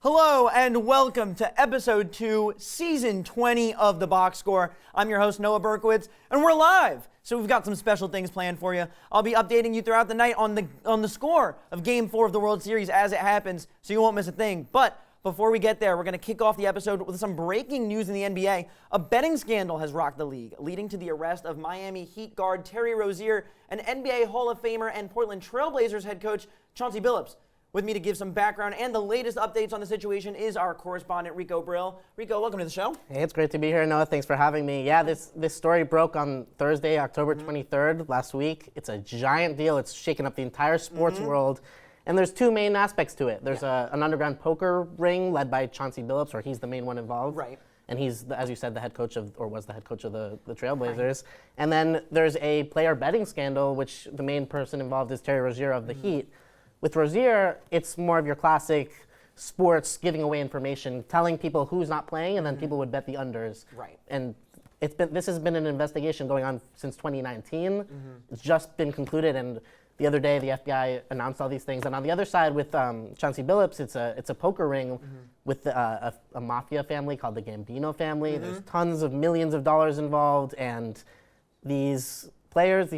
Hello and welcome to episode 2, season 20 of The Box Score. I'm your host, Noah Berkowitz, and we're live. So we've got some special things planned for you. I'll be updating you throughout the night on the score of Game 4 of the World Series as it happens, so you won't miss a thing. But before we get there, we're going to kick off the episode with some breaking news in the NBA. A betting scandal has rocked the league, leading to the arrest of Miami Heat guard Terry Rozier and NBA Hall of Famer and Portland Trail Blazers head coach Chauncey Billups. With me to give some background and the latest updates on the situation is our correspondent, Rico Brill. Rico, welcome to the show. Hey, it's great to be here, Noah. Thanks for having me. Yeah, this story broke on Thursday, October 23rd, last week. It's a giant deal. It's shaken up the entire sports world. And there's two main aspects to it. There's an underground poker ring led by Chauncey Billups, or he's the main one involved. Right. And he's, as you said, the head coach of, or was the head coach of the Trailblazers. Right. And then there's a player betting scandal, which the main person involved is Terry Rozier of the Heat. With Rozier, it's more of your classic sports giving away information, telling people who's not playing, and then people would bet the unders. Right. And this has been an investigation going on since 2019. It's just been concluded, and the other day the FBI announced all these things. And on the other side, with Chauncey Billups, it's a poker ring with a mafia family called the Gambino family. There's tons of millions of dollars involved, and these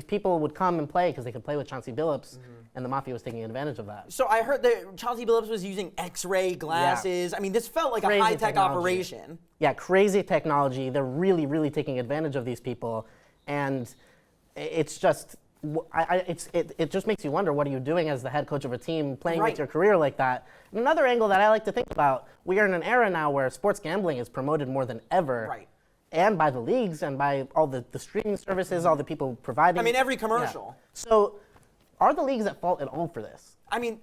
people would come and play because they could play with Chauncey Billups, and the mafia was taking advantage of that. So I heard that Chauncey Billups was using X-ray glasses. Yeah. I mean, this felt like a high-tech operation. Yeah, crazy technology. They're really, really taking advantage of these people, and it's just, it just makes you wonder, what are you doing as the head coach of a team playing with your career like that? And another angle that I like to think about, we are in an era now where sports gambling is promoted more than ever. Right. And by the leagues and by all the streaming services, all the people providing. I mean, every commercial. Yeah. So are the leagues at fault at all for this? I mean,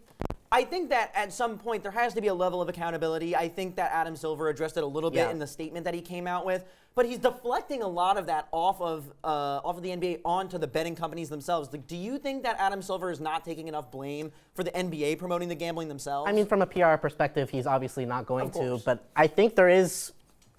I think that at some point there has to be a level of accountability. I think that Adam Silver addressed it a little bit in the statement that he came out with, but he's deflecting a lot of that off of the NBA onto the betting companies themselves. Like, do you think that Adam Silver is not taking enough blame for the NBA promoting the gambling themselves? I mean, from a PR perspective, he's obviously not going to, but I think there is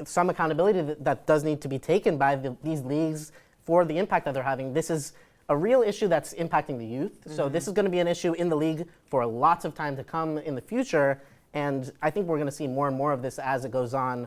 some accountability that does need to be taken by these leagues for the impact that they're having. This is a real issue that's impacting the youth. So this is going to be an issue in the league for lots of time to come in the future. And I think we're going to see more and more of this as it goes on.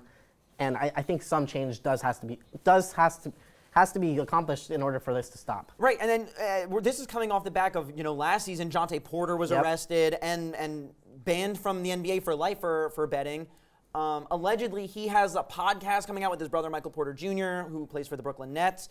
And I think some change has to be accomplished in order for this to stop. Right, and then this is coming off the back of, last season, Jontay Porter was arrested and banned from the NBA for life for betting. Allegedly, he has a podcast coming out with his brother, Michael Porter Jr., who plays for the Brooklyn Nets.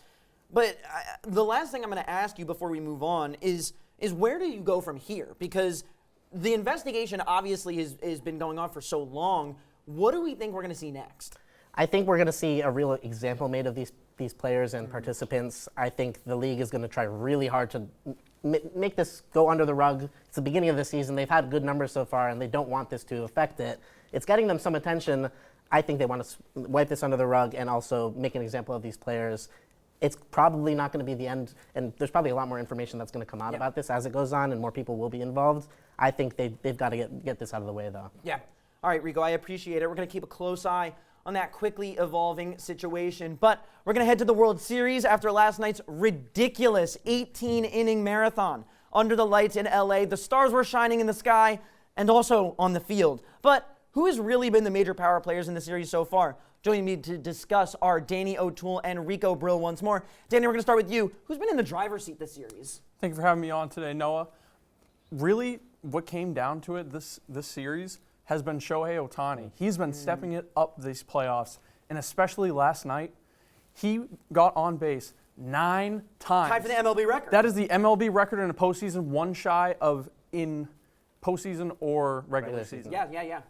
But the last thing I'm going to ask you before we move on is where do you go from here? Because the investigation obviously has been going on for so long. What do we think we're going to see next? I think we're going to see a real example made of these players and participants. I think the league is going to try really hard to make this go under the rug. It's the beginning of the season. They've had good numbers so far, and they don't want this to affect it. It's getting them some attention. I think they want to wipe this under the rug and also make an example of these players. It's probably not going to be the end, and there's probably a lot more information that's going to come out about this as it goes on, and more people will be involved. I think they've got to get this out of the way, though. Yeah. All right, Rico, I appreciate it. We're going to keep a close eye on that quickly evolving situation. But we're going to head to the World Series after last night's ridiculous 18-inning marathon. Under the lights in LA, the stars were shining in the sky and also on the field. But who has really been the major power players in the series so far? Joining me to discuss are Danny O'Toole and Rico Brill once more. Danny, we're going to start with you. Who's been in the driver's seat this series? Thank you for having me on today, Noah. Really, what came down to it this series has been Shohei Ohtani. He's been stepping it up these playoffs, and especially last night, he got on base 9 times. Tied for the MLB record. That is the MLB record in a postseason, one shy of in postseason or regular season. Yeah.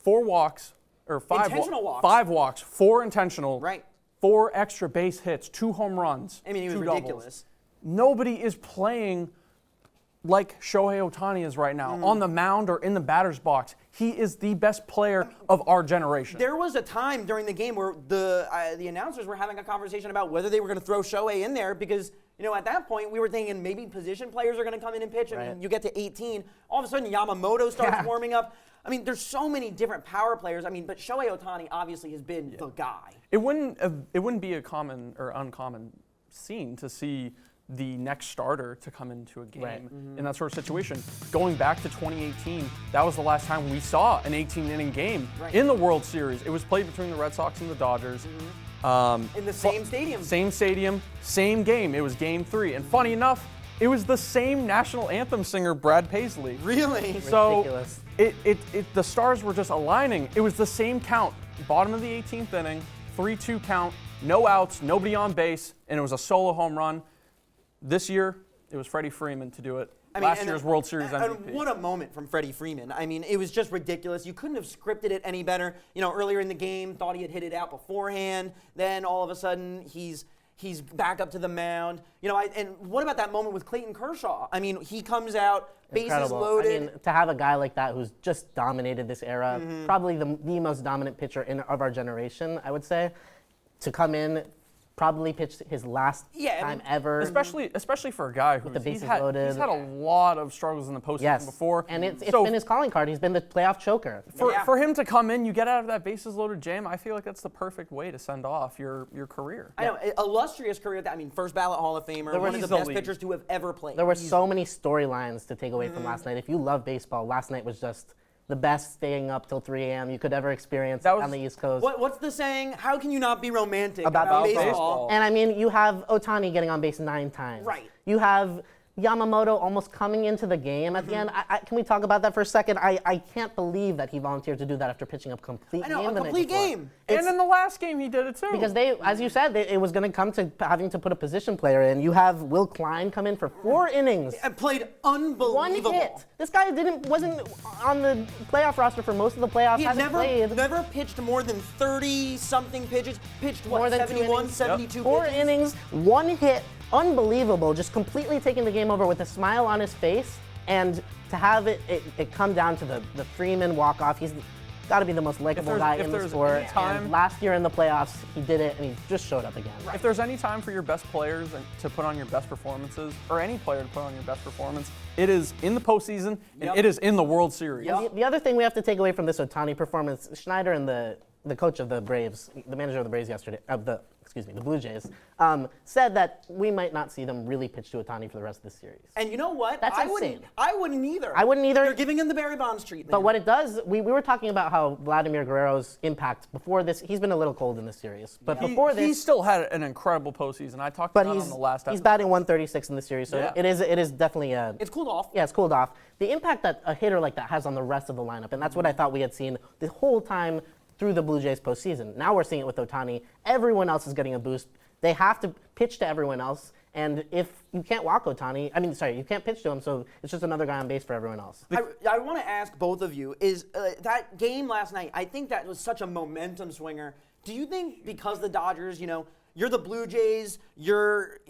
4 walks, or 5 intentional walks. 5 walks, 4 intentional, right. 4 extra base hits, 2 home runs. I mean, he was ridiculous. Nobody is playing like Shohei Ohtani is right now, on the mound or in the batter's box. He is the best player of our generation. There was a time during the game where the announcers were having a conversation about whether they were going to throw Shohei in there because, at that point we were thinking maybe position players are going to come in and pitch, and you get to 18. All of a sudden Yamamoto starts warming up. I mean, there's so many different power players. I mean, but Shohei Ohtani obviously has been the guy. It wouldn't be a common or uncommon scene to see the next starter to come into a game Right. in that sort of situation. Going back to 2018, that was the last time we saw an 18-inning game in the World Series. It was played between the Red Sox and the Dodgers. In the same stadium. Same stadium, same game. It was Game 3. And funny enough, it was the same national anthem singer, Brad Paisley. Really? So Ridiculous. the stars were just aligning. It was the same count, bottom of the 18th inning, 3-2 count, no outs, nobody on base, and it was a solo home run. This year, it was Freddie Freeman to do it. Last year's World Series MVP. And what a moment from Freddie Freeman. I mean, it was just ridiculous. You couldn't have scripted it any better. You know, earlier in the game, thought he had hit it out beforehand. Then all of a sudden, he's back up to the mound. You know, and what about that moment with Clayton Kershaw? I mean, he comes out, bases Incredible. loaded. I mean, to have a guy like that who's just dominated this era, probably the most dominant pitcher of our generation, I would say, to come in, probably pitched his last time ever. Especially for a guy who the he's bases had loaded. a lot of struggles in the postseason before. And it's been his calling card. He's been the playoff choker. For him to come in, you get out of that bases loaded jam, I feel like that's the perfect way to send off your career. I know, illustrious career. I mean, first ballot Hall of Famer, one of the best pitchers to have ever played. There were so many storylines to take away from last night. If you love baseball, last night was just the best staying up till 3 a.m. you could ever experience on the East Coast. What's the saying? How can you not be romantic about baseball? And I mean, you have Ohtani getting on base 9 times. Right. You have Yamamoto almost coming into the game at the end. Can we talk about that for a second? I can't believe that he volunteered to do that after pitching a complete game the night before. game. And in the last game, he did it too. Because as you said, it was going to come to having to put a position player in. You have Will Klein come in for 4 innings. And played unbelievable. 1 hit. This guy wasn't on the playoff roster for most of the playoffs. He had played. never pitched more than 30-something pitches. Pitched, More than 71, 2 72 4 pitches? innings, 1 hit. Unbelievable, just completely taking the game over with a smile on his face, and to have it come down to the Freeman walk-off. He's got to be the most likable guy in the sport. And last year in the playoffs, he did it, and he just showed up again. If there's any time for your best players to put on your best performances, or any player to put on your best performance, it is in the postseason, and it is in the World Series. The other thing we have to take away from this Ohtani performance, Schneider and the coach of the Braves, the manager of the Braves yesterday, the Blue Jays, said that we might not see them really pitch to Ohtani for the rest of the series. And you know what? That's insane. I wouldn't either. I wouldn't either. You're giving him the Barry Bonds treatment. But what it does, we were talking about how Vladimir Guerrero's impact before this, he's been a little cold in this series. But before this, he still had an incredible postseason. I talked about it on the last episode. He's batting 136 in the series, so it is definitely it's cooled off. Yeah, it's cooled off. The impact that a hitter like that has on the rest of the lineup, and that's what I thought we had seen the whole time through the Blue Jays postseason. Now we're seeing it with Ohtani. Everyone else is getting a boost. They have to pitch to everyone else, and if you can't walk Ohtani, you can't pitch to him, so it's just another guy on base for everyone else. I want to ask both of you, is that game last night, I think that was such a momentum swinger. Do you think because the Dodgers, you're the Blue Jays, you're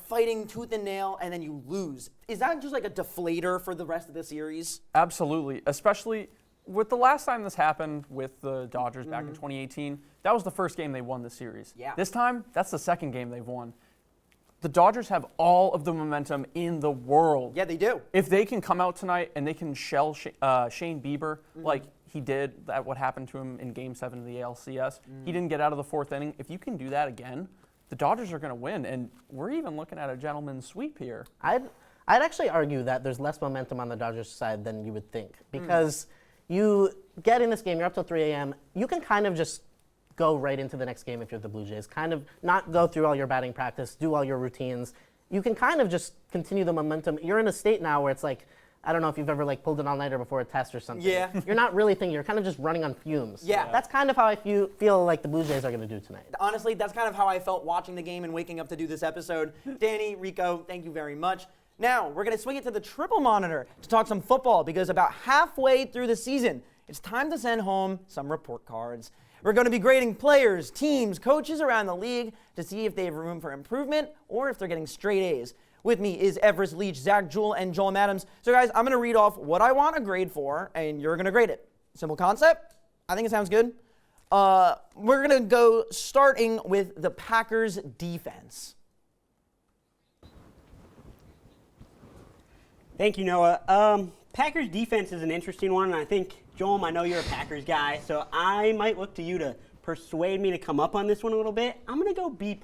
fighting tooth and nail, and then you lose, is that just like a deflator for the rest of the series? Absolutely, especially with the last time this happened with the Dodgers back in 2018, that was the first game they won the series. Yeah. This time, that's the second game they've won. The Dodgers have all of the momentum in the world. Yeah, they do. If they can come out tonight and they can shell Shane Bieber like he did, what happened to him in Game 7 of the ALCS, he didn't get out of the 4th inning. If you can do that again, the Dodgers are going to win, and we're even looking at a gentleman's sweep here. I'd actually argue that there's less momentum on the Dodgers side than you would think, because you get in this game, you're up till 3 a.m., you can kind of just go right into the next game if you're the Blue Jays, kind of not go through all your batting practice, do all your routines. You can kind of just continue the momentum. You're in a state now where it's like, I don't know if you've ever pulled an all-nighter before a test or something. Yeah. You're not really thinking, you're kind of just running on fumes. Yeah. That's kind of how I feel like the Blue Jays are going to do tonight. Honestly, that's kind of how I felt watching the game and waking up to do this episode. Danny, Rico, thank you very much. Now, we're going to swing it to the triple monitor to talk some football, because about halfway through the season, it's time to send home some report cards. We're going to be grading players, teams, coaches around the league to see if they have room for improvement or if they're getting straight A's. With me is Everest Leach, Zack Jewel, and Jolm. So guys, I'm going to read off what I want a grade for, and you're going to grade it. Simple concept. I think it sounds good. We're going to go starting with the Packers defense. Thank you, Noah. Packers defense is an interesting one, and I think, Jolm, I know you're a Packers guy, so I might look to you to persuade me to come up on this one a little bit. I'm going to go B+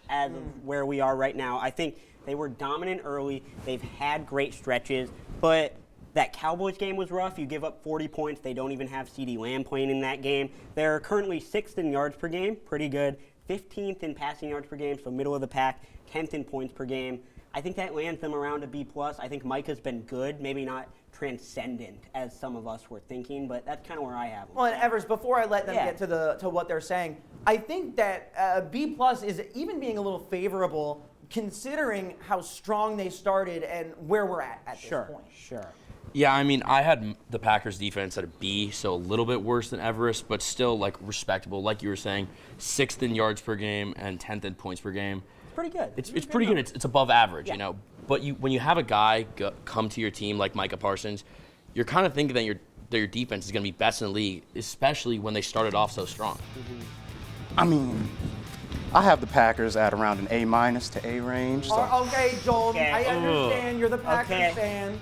as of where we are right now. I think they were dominant early. They've had great stretches, but that Cowboys game was rough. You give up 40 points. They don't even have CeeDee Lamb playing in that game. They're currently 6th in yards per game, pretty good. 15th in passing yards per game, so middle of the pack. 10th in points per game. I think that lands them around a B+. I think Micah's been good, maybe not transcendent as some of us were thinking, but that's kind of where I have them. Well, and Everest, before I let them get to what they're saying, I think that B+ is even being a little favorable considering how strong they started and where we're at this point. Sure. Yeah, I mean, I had the Packers defense at a B, so a little bit worse than Everest, but still, like, respectable. Like you were saying, 6th in yards per game and 10th in points per game. Pretty good. It's pretty good. It's above average, you know. But when you have a guy come to your team like Micah Parsons, you're kind of thinking that your defense is going to be best in the league, especially when they started off so strong. I mean, I have the Packers at around an A- to A range. So. Okay, Jolm, Okay. I understand you're the Packers fan.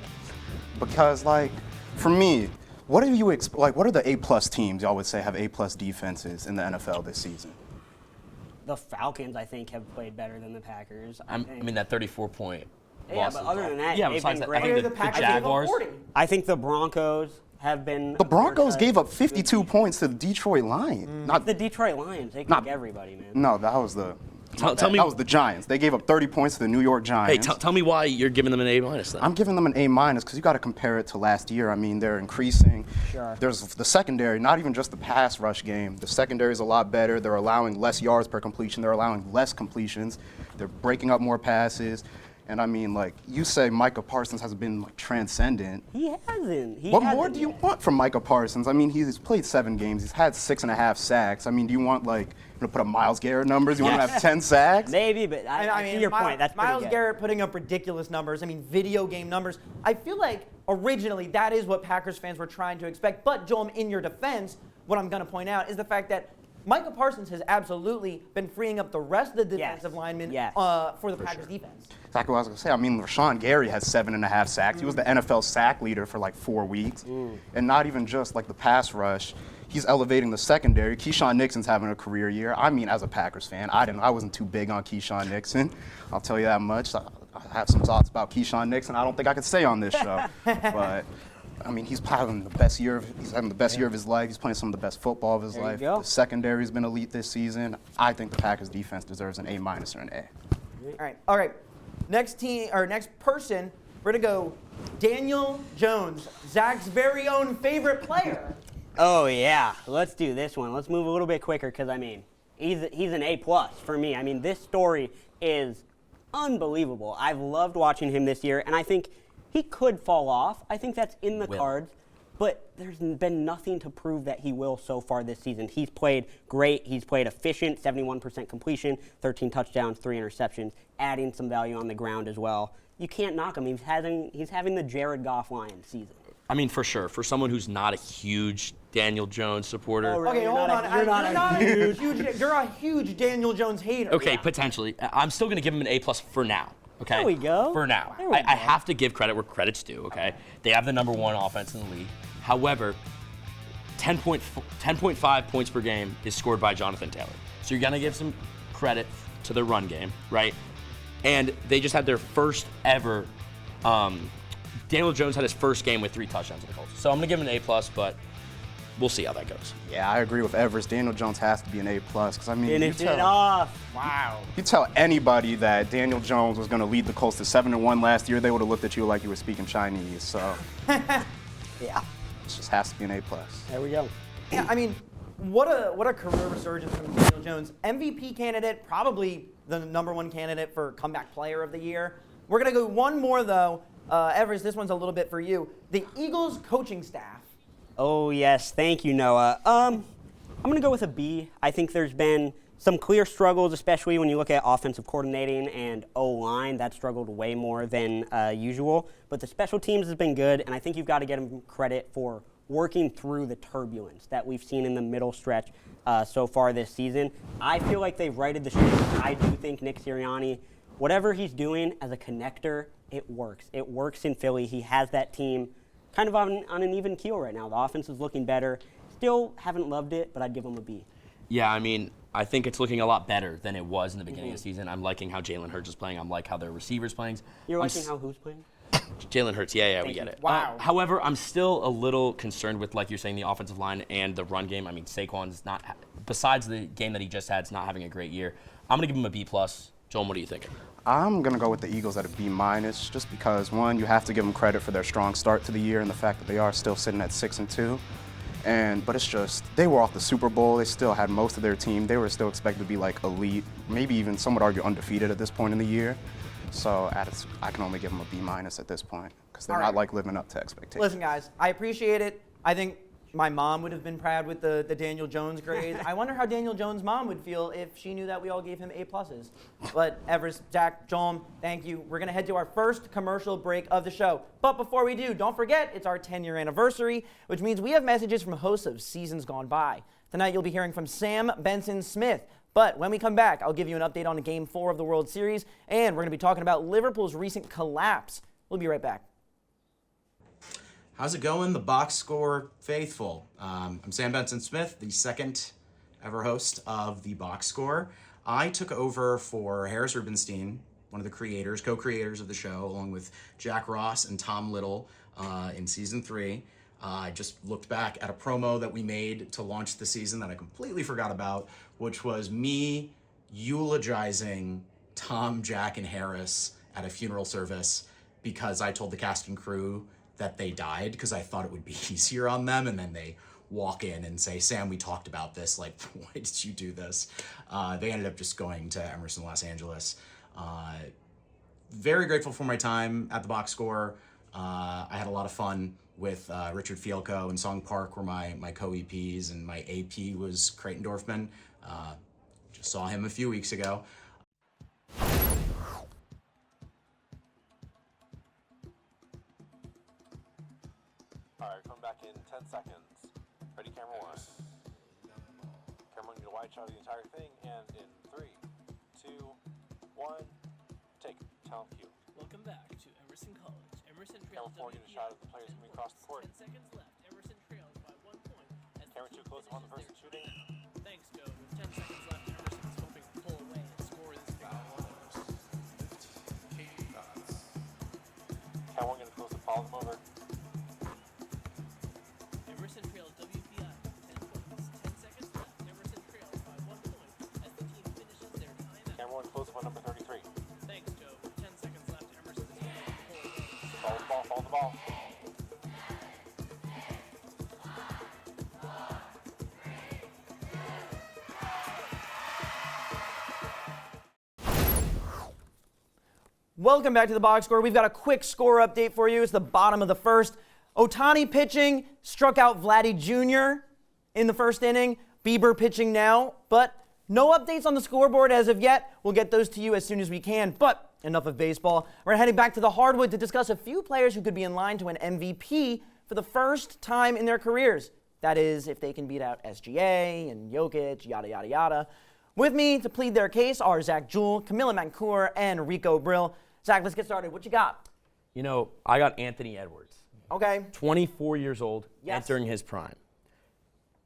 Because, like, for me, what do you what are the A+ teams y'all would say have A+ defenses in the NFL this season? The Falcons, I think, have played better than the Packers. I mean, that 34-point Yeah, loss but is other all- than that, yeah, they've besides been that, I great. think The the Packers gave up Jaguars. 40. I think the Broncos have been. The Broncos undercut. gave up 52 points to the Detroit Lions. Not The Detroit Lions, they Not- kick everybody, man. No, that was the. Tell me- that was the Giants. They gave up 30 points to the New York Giants. Hey, tell me why you're giving them an A- then. I'm giving them an A- because you got to compare it to last year. I mean, they're increasing. Sure. There's the secondary, not even just the pass rush game. The secondary is a lot better. They're allowing less yards per completion. They're allowing less completions. They're breaking up more passes. And I mean, like, you say Micah Parsons has been like, transcendent. He hasn't. What more do you want from Micah Parsons? I mean, he's played 7 games. He's had 6.5 sacks. I mean, do you want, like, to put up Myles Garrett numbers? You want to have 10 sacks? Maybe, but I see your point. That's pretty Myles good. Garrett putting up ridiculous numbers. I mean, video game numbers. I feel like originally that is what Packers fans were trying to expect. But, Jolm, in your defense, what I'm going to point out is the fact that Micah Parsons has absolutely been freeing up the rest of the defensive linemen for the Packers defense. Exactly what I was going to say. I mean, Rashawn Gary has 7.5 sacks. He was the NFL sack leader for like 4 weeks. And not even just like the pass rush. He's elevating the secondary. Keyshawn Nixon's having a career year. I mean, as a Packers fan, I wasn't too big on Keyshawn Nixon. I'll tell you that much. I have some thoughts about Keyshawn Nixon I don't think I could say on this show. But I mean, he's having the best year of his life. He's playing some of the best football of his There you life. go. The secondary's been elite this season. I think the Packers defense deserves an A- or an A. All right. Next person, we're going to go Daniel Jones, Zach's very own favorite player. Oh, yeah. Let's do this one. Let's move a little bit quicker because, I mean, he's an A+ for me. I mean, this story is unbelievable. I've loved watching him this year, and I think he could fall off. I think that's in the cards. But there's been nothing to prove that he will so far this season. He's played great. He's played efficient, 71% completion, 13 touchdowns, 3 interceptions, adding some value on the ground as well. You can't knock him. He's having the Jared Goff Lions season. I mean, for sure. For someone who's not a huge Daniel Jones supporter. Oh, really? Okay, hold on. You're a huge Daniel Jones hater. Okay, potentially. I'm still going to give him an A+ for now. Okay. There we go. For now. There we I go. have to give credit where credit's due, okay? They have the #1 offense in the league. However, 10.5 points per game is scored by Jonathan Taylor. So you're going to give some credit to their run game, right? And they just had their first ever, Daniel Jones had his first game with 3 touchdowns in the Colts. So I'm going to give him an A+, but we'll see how that goes. Yeah, I agree with Everest. Daniel Jones has to be an A+, because I mean, Finish it off. Wow. you tell anybody that Daniel Jones was going to lead the Colts to 7-1 last year, they would have looked at you like you were speaking Chinese. So Yeah. it just has to be an A+. There we go. Yeah, I mean, what a career resurgence from Daniel Jones. MVP candidate, probably the #1 candidate for comeback player of the year. We're going to go one more, though. Everest, this one's a little bit for you. The Eagles coaching staff. Oh, yes. Thank you, Noah. I'm going to go with a B. I think there's been some clear struggles, especially when you look at offensive coordinating and O-line. That struggled way more than usual. But the special teams has been good, and I think you've got to get them credit for working through the turbulence that we've seen in the middle stretch so far this season. I feel like they've righted the ship. I do think Nick Sirianni, whatever he's doing as a connector, it works. It works in Philly. He has that team kind of on an even keel right now. The offense is looking better. Still haven't loved it, but I'd give him a B. Yeah, I mean, I think it's looking a lot better than it was in the beginning of the season. I'm liking how Jalen Hurts is playing. I'm liking how their receivers playing. You're liking how who's playing? Jalen Hurts, yeah, we get it. Wow. However, I'm still a little concerned with, like you're saying, the offensive line and the run game. I mean, Saquon's not, besides the game that he just had, is not having a great year. I'm going to give him a B+. Jolm, what are you thinking? I'm going to go with the Eagles at a B-, just because, one, you have to give them credit for their strong start to the year and the fact that they are still sitting at 6-2. But it's just, they were off the Super Bowl. They still had most of their team. They were still expected to be like elite, maybe even some would argue undefeated at this point in the year. So I can only give them a B- at this point because they're not like living up to expectations. Listen, guys, I appreciate it. I think my mom would have been proud with the Daniel Jones grades. I wonder how Daniel Jones' mom would feel if she knew that we all gave him A+. But Everest, Zack, Jolm, thank you. We're going to head to our first commercial break of the show. But before we do, don't forget, it's our 10-year anniversary, which means we have messages from hosts of seasons gone by. Tonight, you'll be hearing from Sam Benson-Smith. But when we come back, I'll give you an update on Game 4 of the World Series, and we're going to be talking about Liverpool's recent collapse. We'll be right back. How's it going, the box score faithful? I'm Sam Benson-Smith, the second ever host of the box score. I took over for Harris Rubenstein, one of the creators, co-creators of the show, along with Jack Ross and Tom Little in season 3. I just looked back at a promo that we made to launch the season that I completely forgot about, which was me eulogizing Tom, Jack, and Harris at a funeral service because I told the cast and crew that they died because I thought it would be easier on them, and then they walk in and say, Sam, we talked about this, like, why did you do this? They ended up just going to Emerson, Los Angeles. Very grateful for my time at the box score. I had a lot of fun with Richard Fielko and Song Park were my co-EPs, and my AP was Creighton Dorfman. Just saw him a few weeks ago. All right, come back in 10 seconds. Ready, camera 1. Camera 1, you wide shot of the entire thing, and in 3, 2, 1, take talent cue. Welcome back to Emerson College. Emerson Camera trails 4, get a shot of the players moving across the court. 10 seconds left. Emerson trails by 1 point. As Camera 2, close on the person shooting. Thanks, Joe. With 10 seconds left, Emerson is hoping to pull away and score this big one. Camera 1, gonna close the follow them over. Emerson trails WPI 10 points. 10 seconds left. Emerson trails by 1 point as the team finishes their timeout. Camera 1, close up on number 33. Thanks, Joe. With 10 seconds left, Emerson is hoping to pull away. Follow the ball, follow the ball. Welcome back to the box score. We've got a quick score update for you. It's the bottom of the first. Ohtani pitching, struck out Vladdy Jr. in the first inning. Bieber pitching now, but no updates on the scoreboard as of yet. We'll get those to you as soon as we can, but enough of baseball. We're heading back to the hardwood to discuss a few players who could be in line to win MVP for the first time in their careers. That is, if they can beat out SGA and Jokic, yada, yada, yada. With me to plead their case are Zack Jewel, Camila Mancur, and Rico Brill. Zack, let's get started. What you got? You know, I got Anthony Edwards. Okay. 24 years old, Yes. entering his prime.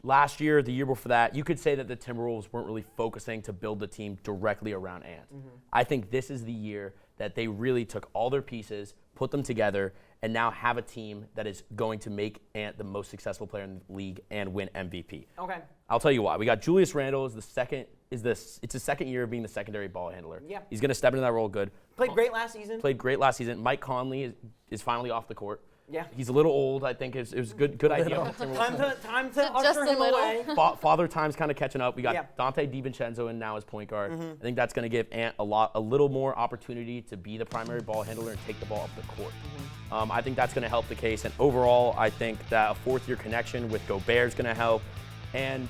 Last year, the year before that, you could say that the Timberwolves weren't really focusing to build the team directly around Ant. I think this is the year that they really took all their pieces, put them together, and now have a team that is going to make Ant the most successful player in the league and win MVP. Okay. I'll tell you why. We got Julius Randle it's his second year of being the secondary ball handler. Yeah. He's going to step into that role good. Played great last season. Played great last season. Mike Conley is finally off the court. Yeah. He's a little old, I think. It was a good idea. Time to usher him away. Father time's kind of catching up. We got Yeah. Dante DiVincenzo in now as point guard. I think that's going to give Ant a little more opportunity to be the primary ball handler and take the ball up the court. I think that's going to help the case. And overall, I think that a fourth-year connection with Gobert is going to help. And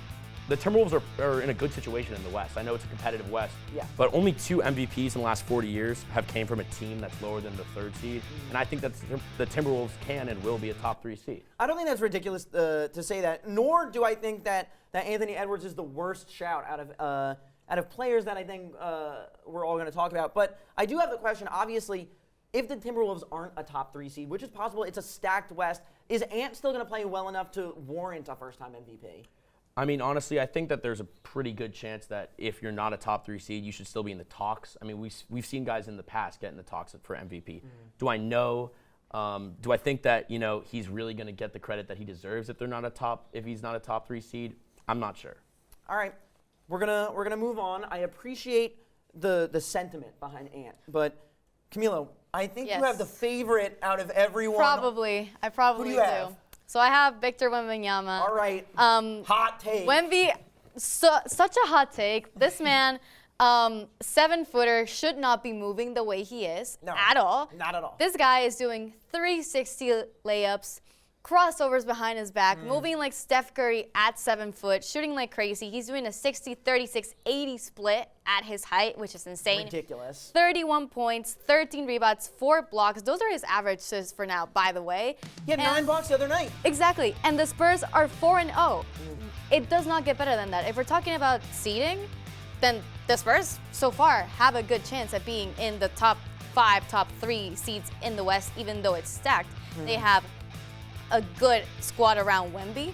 the Timberwolves are in a good situation in the West. I know it's a competitive West, Yeah. but only 2 MVPs in the last 40 years have came from a team that's lower than the 3rd seed. And I think that the Timberwolves can and will be a top 3 seed. I don't think that's ridiculous to say that, nor do I think that Anthony Edwards is the worst shout out of players that I think we're all going to talk about. But I do have the question, obviously, if the Timberwolves aren't a top 3 seed, which is possible, it's a stacked West, is Ant still going to play well enough to warrant a first-time MVP? I mean, honestly, I think that there's a pretty good chance that if you're not a top 3 seed, you should still be in the talks. I mean, we've seen guys in the past get in the talks for MVP. Do I know? Do I think that he's really going to get the credit that he deserves if he's not a top 3 seed? I'm not sure. All right, we're gonna move on. I appreciate the sentiment behind Ant, but Camila, I think you have the favorite out of everyone. Probably. I probably Who do you have? So I have Victor Wembanyama. All right. Hot take. Wemby, such a hot take. This man, 7-footer, should not be moving the way he is at all. Not at all. This guy is doing 360 layups, crossovers behind his back, moving like Steph Curry at 7 foot, shooting like crazy. He's doing a 60, 36, 80 split at his height, which is insane. Ridiculous. 31 points, 13 rebounds, 4 blocks. Those are his averages for now, by the way. He had 9 blocks the other night. Exactly. And the Spurs are 4-0. It does not get better than that. If we're talking about seeding, then the Spurs so far have a good chance at being in the top 5, top 3 seeds in the West, even though it's stacked. They have a good squad around Wemby.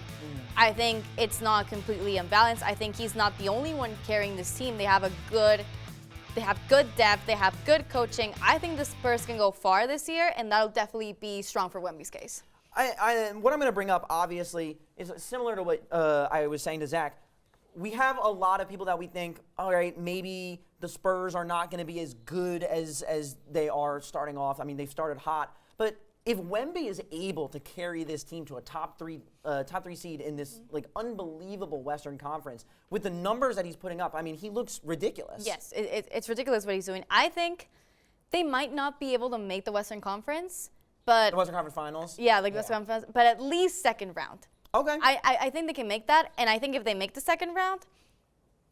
I think it's not completely unbalanced. I think he's not the only one carrying this team. They have good depth. They have good coaching. I think the Spurs can go far this year, and that'll definitely be strong for Wemby's case. What I'm going to bring up, obviously, is similar to what I was saying to Zach. We have a lot of people that we think, all right, maybe the Spurs are not going to be as good as they are starting off. I mean, they've started hot, but if Wemby is able to carry this team to a top three seed in this unbelievable Western Conference with the numbers that he's putting up, I mean, he looks ridiculous. Yes, it's ridiculous what he's doing. I think they might not be able to make the Western Conference, but the Western Conference Finals. Yeah, Western Conference, but at least second round. Okay. I think they can make that, and I think if they make the second round,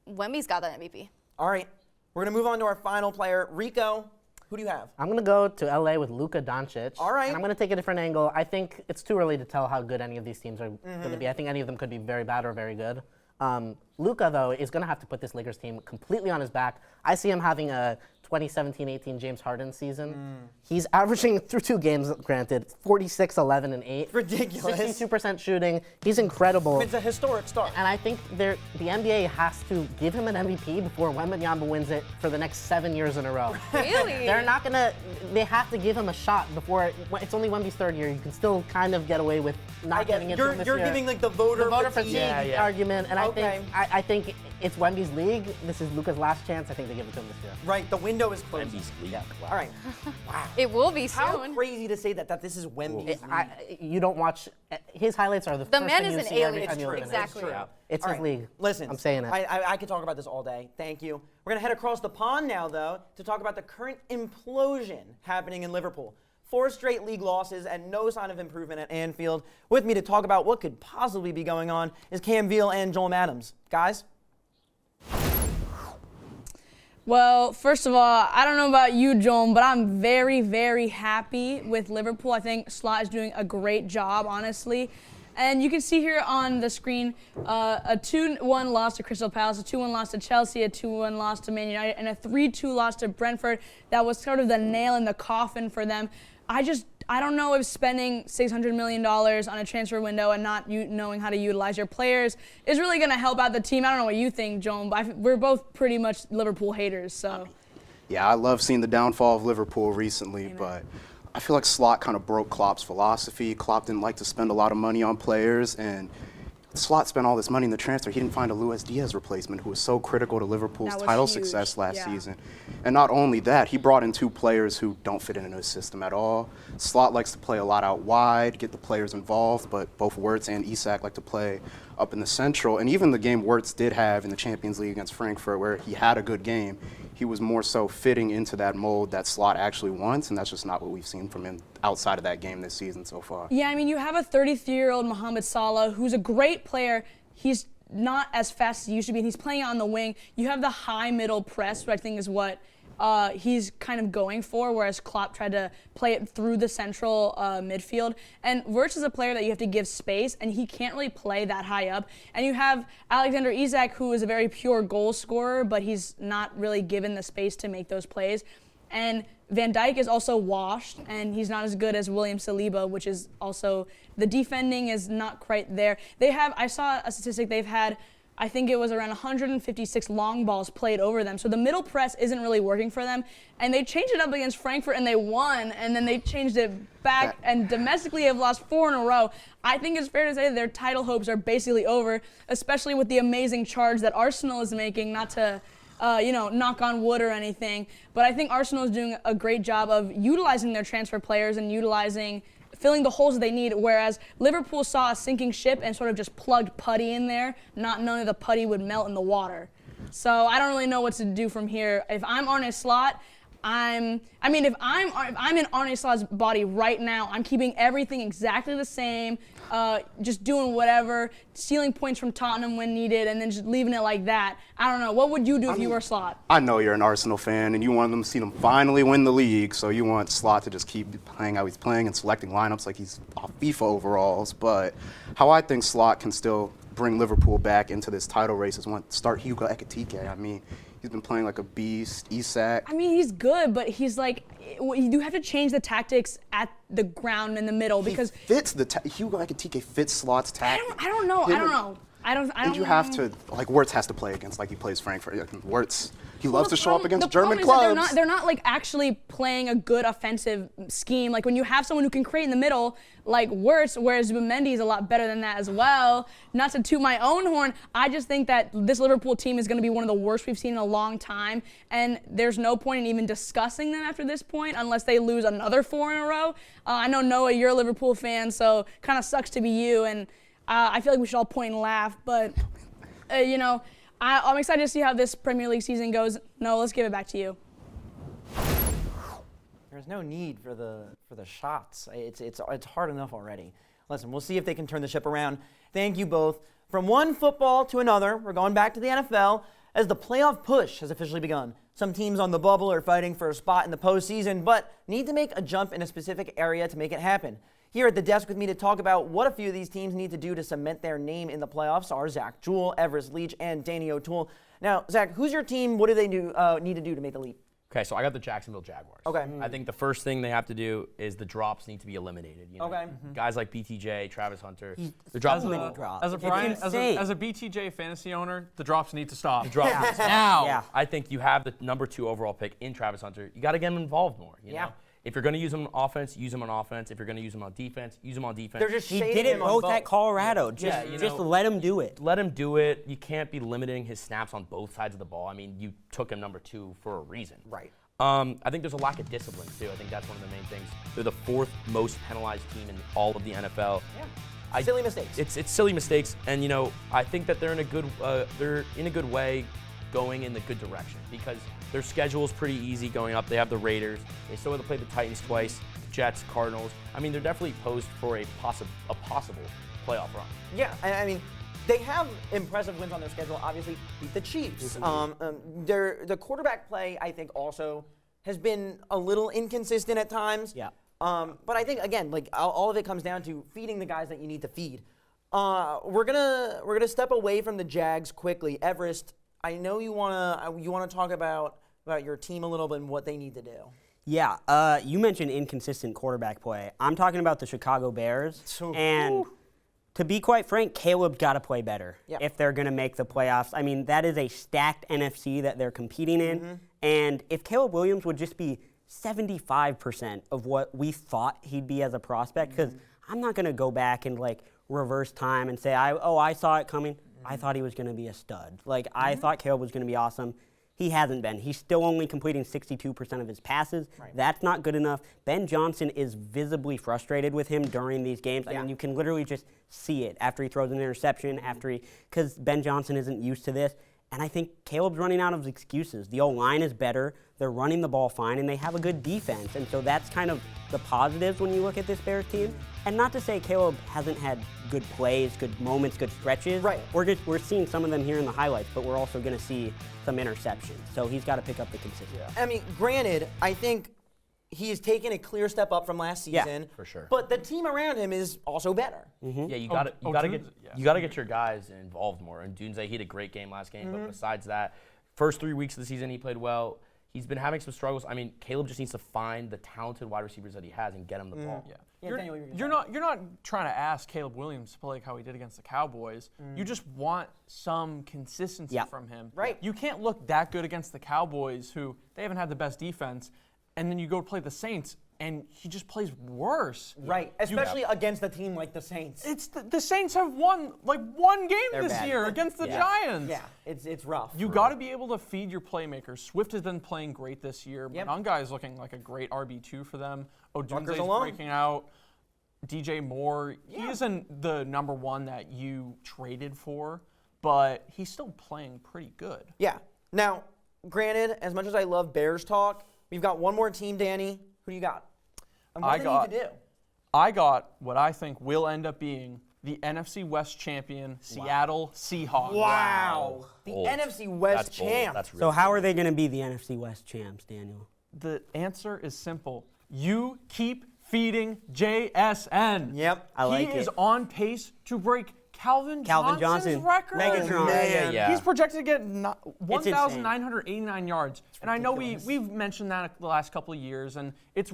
Wemby's got that MVP. All right, we're gonna move on to our final player, Rico. Who do you have? I'm going to go to LA with Luka Doncic. All right. And I'm going to take a different angle. I think it's too early to tell how good any of these teams are going to be. I think any of them could be very bad or very good. Luka, though, is going to have to put this Lakers team completely on his back. I see him having a 2017-18 James Harden season. He's averaging through 2 games, granted, 46, 11, and 8. Ridiculous. 62% shooting. He's incredible. It's a historic start. And I think the NBA has to give him an MVP before Wembanyama wins it for the next 7 years in a row. Really? They're not gonna. They have to give him a shot before. It's only Wemby's 3rd year. You can still kind of get away with not giving it to him this year. You're giving the voter fatigue argument, and Okay. I think it's Wemby's league. This is Luka's last chance. I think they give it to him this year. Right, the window is closed. Wemby's league. Yeah. All right. Wow. It will be soon. How crazy to say that this is Wemby's league. You don't watch his highlights are the first man thing is you an see every alien. time you look It's at true. it. Exactly. It's true. It's All his right. league. Listen, I'm saying it. I could talk about this all day. Thank you. We're going to head across the pond now, though, to talk about the current implosion happening in Liverpool. 4 straight league losses and no sign of improvement at Anfield. With me to talk about what could possibly be going on is Cam Veal and Jolm Adams. Guys? Well, first of all, I don't know about you, Jolm, but I'm very, very happy with Liverpool. I think Slot is doing a great job, honestly. And you can see here on the screen a 2-1 loss to Crystal Palace, a 2-1 loss to Chelsea, a 2-1 loss to Man United, and a 3-2 loss to Brentford. That was sort of the nail in the coffin for them. I don't know if spending $600 million on a transfer window and not knowing how to utilize your players is really going to help out the team. I don't know what you think, Jolm, but we're both pretty much Liverpool haters. So. Yeah, I love seeing the downfall of Liverpool recently, but I feel like Slot kind of broke Klopp's philosophy. Klopp didn't like to spend a lot of money on players, and Slot spent all this money in the transfer. He didn't find a Luis Diaz replacement who was so critical to Liverpool's title success last season. And not only that, he brought in 2 players who don't fit into his system at all. Slot likes to play a lot out wide, get the players involved, but both Wirtz and Isak like to play up in the central. And even the game Wirtz did have in the Champions League against Frankfurt, where he had a good game, he was more so fitting into that mold that Slot actually wants, and that's just not what we've seen from him outside of that game this season so far. Yeah, I mean, you have a 33-year-old Mohamed Salah who's a great player. He's not as fast as he used to be, and he's playing on the wing. You have the high middle press, which I think is what he's kind of going for, whereas Klopp tried to play it through the central midfield. And Wirtz is a player that you have to give space, and he can't really play that high up. And you have Alexander Isak, who is a very pure goal scorer, but he's not really given the space to make those plays. And Van Dijk is also washed, and he's not as good as William Saliba, which is also, the defending is not quite there. I saw a statistic, they've had, I think it was around 156 long balls played over them. So the middle press isn't really working for them. And they changed it up against Frankfurt and they won, and then they changed it back and domestically have lost 4 in a row. I think it's fair to say their title hopes are basically over, especially with the amazing charge that Arsenal is making, not to knock on wood or anything. But I think Arsenal is doing a great job of utilizing their transfer players and filling the holes that they need, whereas Liverpool saw a sinking ship and sort of just plugged putty in there, not knowing the putty would melt in the water. So I don't really know what to do from here. If I'm Arne Slot, if I'm in Arne Slot's body right now, I'm keeping everything exactly the same, just doing whatever, stealing points from Tottenham when needed, and then just leaving it like that. I don't know. What would you do if you were Slot? I know you're an Arsenal fan, and you want them to see them finally win the league, so you want Slot to just keep playing how he's playing and selecting lineups like he's off FIFA overalls. But how I think Slot can still bring Liverpool back into this title race is start Hugo Ekitike. I mean, he's been playing like a beast. Isak. I mean, he's good, but he's like, you do have to change the tactics at the ground in the middle because Hugo Ekitike fits Slot's tactics. I don't know. And you have to, Wirtz has to play against, he plays Frankfurt. Wirtz, he loves to show up against German clubs. They're not actually playing a good offensive scheme. Like when you have someone who can create in the middle, like Wirtz, whereas Zubimendi is a lot better than that as well. Not to toot my own horn, I just think that this Liverpool team is going to be one of the worst we've seen in a long time, and there's no point in even discussing them after this point unless they lose another 4 in a row. I know, Noah, you're a Liverpool fan, so kind of sucks to be you, and I feel like we should all point and laugh, but, I'm excited to see how this Premier League season goes. No, let's give it back to you. There's no need for the shots. It's hard enough already. Listen, we'll see if they can turn the ship around. Thank you both. From one football to another, we're going back to the NFL as the playoff push has officially begun. Some teams on the bubble are fighting for a spot in the postseason, but need to make a jump in a specific area to make it happen. Here at the desk with me to talk about what a few of these teams need to do to cement their name in the playoffs are Zack Jewel, Everest Leach, and Danny O'Toole. Now, Zach, who's your team? What do they need to do to make the leap? Okay, so I got the Jacksonville Jaguars. Okay. I think the first thing they have to do is the drops need to be eliminated. Okay. Guys like BTJ, Travis Hunter, the drops. As a BTJ fantasy owner, the drops need to stop. The drops. Now, I think you have the number 2 overall pick in Travis Hunter. You got to get him involved more. You know? If you're going to use him on offense, use him on offense. If you're going to use him on defense, use him on defense. He did it both at Colorado. Just let him do it. Let him do it. You can't be limiting his snaps on both sides of the ball. I mean, you took him number 2 for a reason. Right. I think there's a lack of discipline, too. I think that's one of the main things. They're the 4th most penalized team in all of the NFL. Yeah. Silly mistakes. It's silly mistakes, and I think that they're in a good way going in the good direction because their schedule is pretty easy going up. They have the Raiders. They still have to play the Titans twice, Jets, Cardinals. I mean, they're definitely posed for a possible playoff run. Yeah, I mean, they have impressive wins on their schedule. Obviously, beat the Chiefs. The quarterback play, I think, also has been a little inconsistent at times. Yeah. But I think again, all of it comes down to feeding the guys that you need to feed. We're gonna step away from the Jags quickly. Everest, I know you wanna talk about your team a little bit and what they need to do. Yeah, you mentioned inconsistent quarterback play. I'm talking about the Chicago Bears. And to be quite frank, Caleb's got to play better if they're going to make the playoffs. I mean, that is a stacked NFC that they're competing in. And if Caleb Williams would just be 75% of what we thought he'd be as a prospect, because I'm not going to go back and reverse time and say, I saw it coming. I thought he was going to be a stud. I thought Caleb was going to be awesome. He hasn't been. He's still only completing 62% of his passes. Right. That's not good enough. Ben Johnson is visibly frustrated with him during these games. I mean, you can literally just see it after he throws an interception, because Ben Johnson isn't used to this. And I think Caleb's running out of excuses. The O-line is better. They're running the ball fine, and they have a good defense. And so that's kind of the positives when you look at this Bears team. And not to say Caleb hasn't had good plays, good moments, good stretches. Right. We're seeing some of them here in the highlights, but we're also going to see some interceptions. So he's got to pick up the consistency. Yeah. I mean, granted, I think he's taken a clear step up from last season. Yeah, for sure. But the team around him is also better. Yeah, you got to get your guys involved more. And Dunze, he had a great game last game, but besides that, first 3 weeks of the season he played well. He's been having some struggles. I mean, Caleb just needs to find the talented wide receivers that he has and get him the ball. Yeah. Daniel, You're not trying to ask Caleb Williams to play like how he did against the Cowboys. You just want some consistency from him. Right. You can't look that good against the Cowboys, who they haven't had the best defense, and then you go play the Saints, and he just plays worse. Right, especially against a team like the Saints. It's the Saints have won like one game this year against the Giants. Yeah, it's rough. You got to be able to feed your playmakers. Swift has been playing great this year. Yep. Mononga is looking like a great RB2 for them. Odunze's alone. breaking out. DJ Moore, he isn't the number one that you traded for, but he's still playing pretty good. Yeah. Now, granted, as much as I love Bears talk, we've got one more team, Danny. Who do you got? And what do they need to do? I got what I think will end up being the NFC West champion, Seattle Seahawks. Wow. The Bold. NFC West That's bold. champ. That's really So how are they going to be the NFC West champs, Daniel? The answer is simple. You keep feeding JSN. Yep. I like He is it. on pace to break Calvin Calvin Johnson's Johnson. record. Megatron. Man. Yeah. He's projected to get 1,989 yards. And I know we've mentioned that the last couple of years, and it's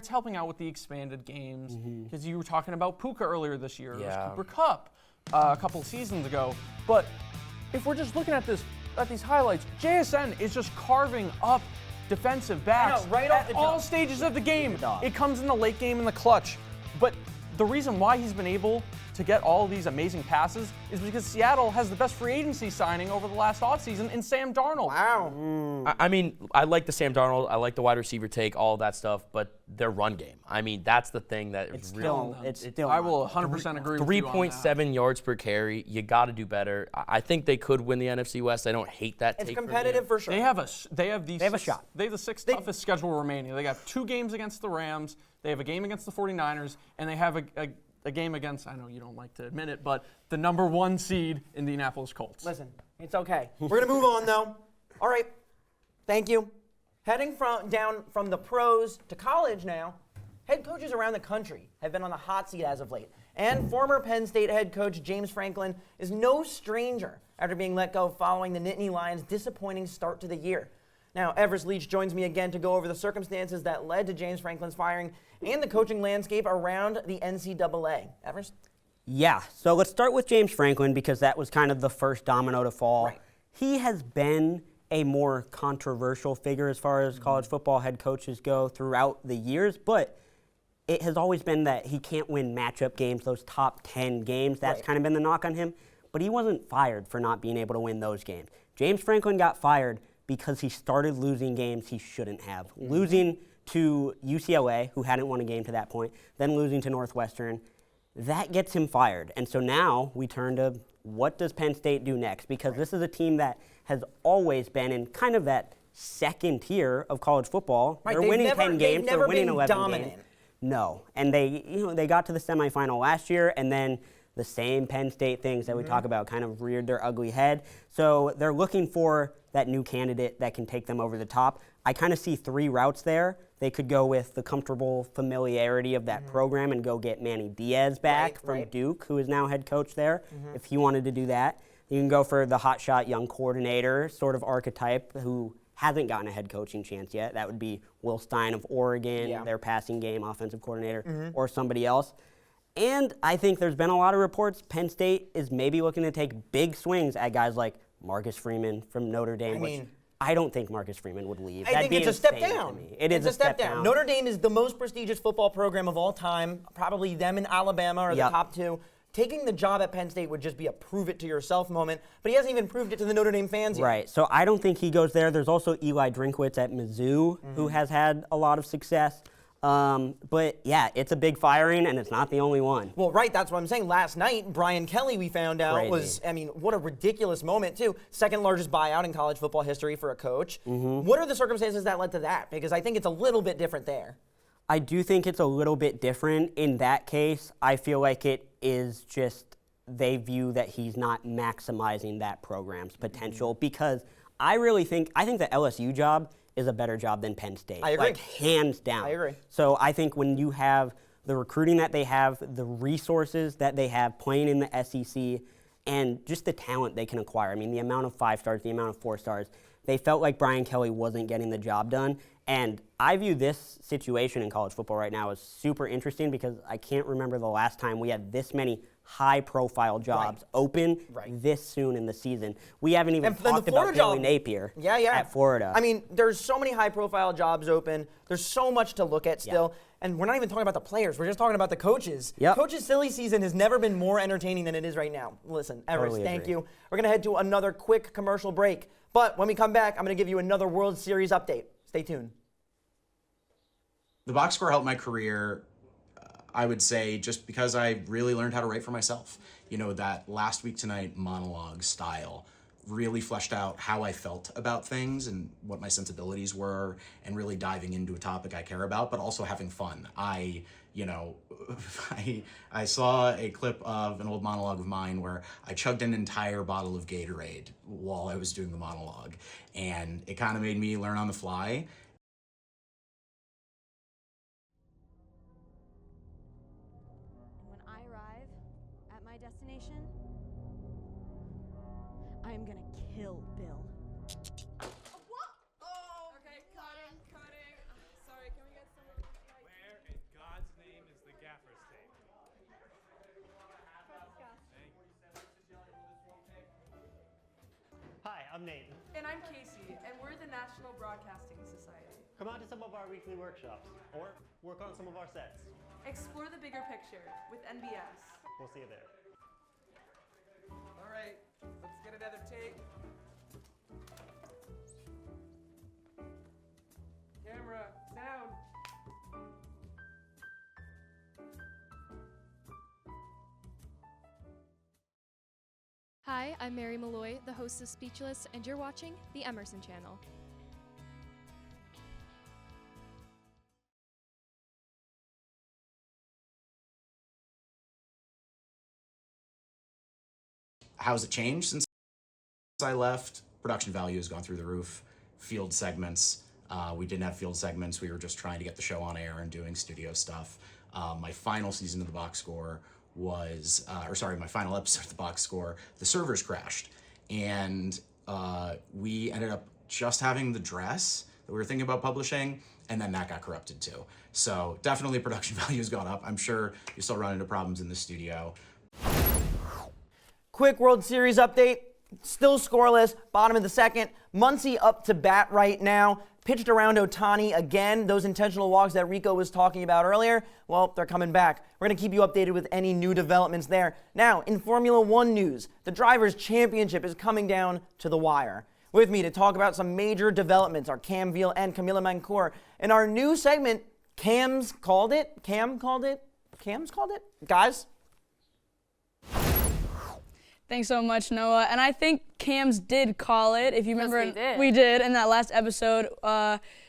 helping out with the expanded games. Because you were talking about Puka earlier this year. Yeah. It was Cooper Kupp a couple of seasons ago. But if we're just looking at these highlights, JSN is just carving up defensive backs right off at the all jump. stages of the game. It comes in the late game in the clutch. But the reason why he's been able to get all of these amazing passes is because Seattle has the best free agency signing over the last offseason in Sam Darnold. Wow. I mean, I like the Sam Darnold. I like the wide receiver take, all of that stuff, but their run game. I mean, that's the thing that is really. It's still. I will 100% agree with you on that. 3.7 yards per carry. You got to do better. I think they could win the NFC West. I don't hate that It's take. competitive for sure. They have a shot. They have the sixth toughest schedule remaining. They got 2 games against the Rams. They have a game against the 49ers, and they have a game against, I know you don't like to admit it, but the number 1 seed, Indianapolis Colts. Listen, it's okay. We're going to move on, though. All right. Thank you. Heading down from the pros to college now, head coaches around the country have been on the hot seat as of late. And former Penn State head coach James Franklin is no stranger after being let go following the Nittany Lions' disappointing start to the year. Now, Everest Leach joins me again to go over the circumstances that led to James Franklin's firing and the coaching landscape around the NCAA. Everest? Yeah, so let's start with James Franklin because that was kind of the first domino to fall. Right. He has been a more controversial figure as far as college football head coaches go throughout the years, but it has always been that he can't win matchup games, those top 10 games. That's kind of been the knock on him, but he wasn't fired for not being able to win those games. James Franklin got fired because he started losing games he shouldn't have. Losing to UCLA, who hadn't won a game to that point, then losing to Northwestern. That gets him fired. And so now we turn to what does Penn State do next? Because this is a team that has always been in kind of that second tier of college football. Right, They're they've winning never- 10 they've games, never they're winning been 11 dominant. games. No. And they got to the semifinal last year, and then the same Penn State things that we talk about kind of reared their ugly head. So they're looking for that new candidate that can take them over the top. I kind of see 3 routes there. They could go with the comfortable familiarity of that program and go get Manny Diaz back from Duke, who is now head coach there, if he wanted to do that. You can go for the hotshot young coordinator sort of archetype who hasn't gotten a head coaching chance yet. That would be Will Stein of Oregon, their passing game offensive coordinator, or somebody else. And I think there's been a lot of reports Penn State is maybe looking to take big swings at guys like Marcus Freeman from Notre Dame, which I don't think Marcus Freeman would leave. I That'd think be it's a step insane to down. me. It is a step down. Notre Dame is the most prestigious football program of all time. Probably them and Alabama are the top 2. Taking the job at Penn State would just be a prove it to yourself moment, but he hasn't even proved it to the Notre Dame fans yet. Right, so I don't think he goes there. There's also Eli Drinkwitz at Mizzou, who has had a lot of success. But yeah, it's a big firing, and it's not the only one. Well, right, that's what I'm saying. Last night, Brian Kelly, we found out, was, I mean, what a ridiculous moment, too. Second largest buyout in college football history for a coach. What are the circumstances that led to that? Because I think it's a little bit different there. I do think it's a little bit different. In that case, I feel like it is just they view that he's not maximizing that program's potential because I think the LSU job is a better job than Penn State. I agree. Like, hands down. I agree. So I think when you have the recruiting that they have, the resources that they have playing in the SEC, and just the talent they can acquire, I mean, the amount of 5 stars, the amount of 4 stars, They felt like Brian Kelly wasn't getting the job done. And I view this situation in college football right now as super interesting because I can't remember the last time we had this many high-profile jobs open this soon in the season. We haven't even talked about Billy Napier at Florida. I mean, there's so many high-profile jobs open. There's so much to look at still. And we're not even talking about the players. We're just talking about the coaches. Coaches' silly season has never been more entertaining than it is right now. Listen, Everest, thank you. We're going to head to another quick commercial break. But when we come back, I'm going to give you another World Series update. Stay tuned. The box score helped my career, I would say, just because I really learned how to write for myself. You know, that last week tonight monologue style really fleshed out how I felt about things and what my sensibilities were, and really diving into a topic I care about, but also having fun. I saw a clip of an old monologue of mine where I chugged an entire bottle of Gatorade while I was doing the monologue, and it kind of made me learn on the fly. When I arrive at my destination, I am gonna kill Bill. Okay, cutting. Sorry, can we get some of this? Where in God's name is the gaffer's tape? Hi, I'm Nate. And I'm Casey, and we're the National Broadcasting Society. Come out to some of our weekly workshops, or work on some of our sets. Explore the bigger picture with NBS. We'll see you there. All right, let's get another take. Camera, sound. Hi, I'm Mary Malloy, the host of Speechless, and you're watching the Emerson Channel. How's it changed since I left? Production value has gone through the roof. Field segments, we didn't have field segments. We were just trying to get the show on air and doing studio stuff. My final season of the box score was, my final episode of the box score, the servers crashed. And we ended up just having the dress that we were thinking about publishing, and then that got corrupted too. So definitely production value has gone up. I'm sure you still run into problems in the studio. Quick World Series update. Still scoreless, bottom of the second. Muncy up to bat right now. Pitched around Ohtani again. Those intentional walks that Rico was talking about earlier, well, they're coming back. We're going to keep you updated with any new developments there. Now, in Formula One news, the Drivers' Championship is coming down to the wire. With me to talk about some major developments are Cam Veal and Camila Mancur. In our new segment, Cam's called it. Cam's called it? Guys? Thanks so much, Noah. And I think Cam's did call it. If you remember, we did in that last episode.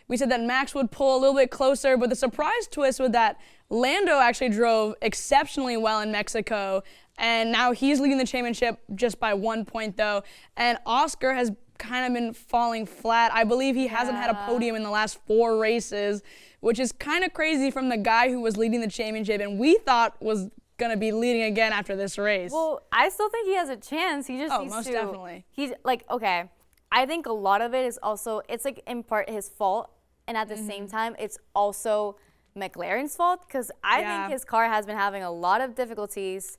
We said that Max would pull a little bit closer, but the surprise twist was that Lando actually drove exceptionally well in Mexico, and now he's leading the championship just by 1 point, though. And Oscar has kind of been falling flat. I believe he hasn't had a podium in the last 4 races, which is kind of crazy from the guy who was leading the championship and we thought was going to be leading again after this race. Well, I still think he has a chance. He just needs most to. Definitely. He's like, okay, I think a lot of it is also, it's like in part his fault, and at the same time, it's also McLaren's fault, because I think his car has been having a lot of difficulties.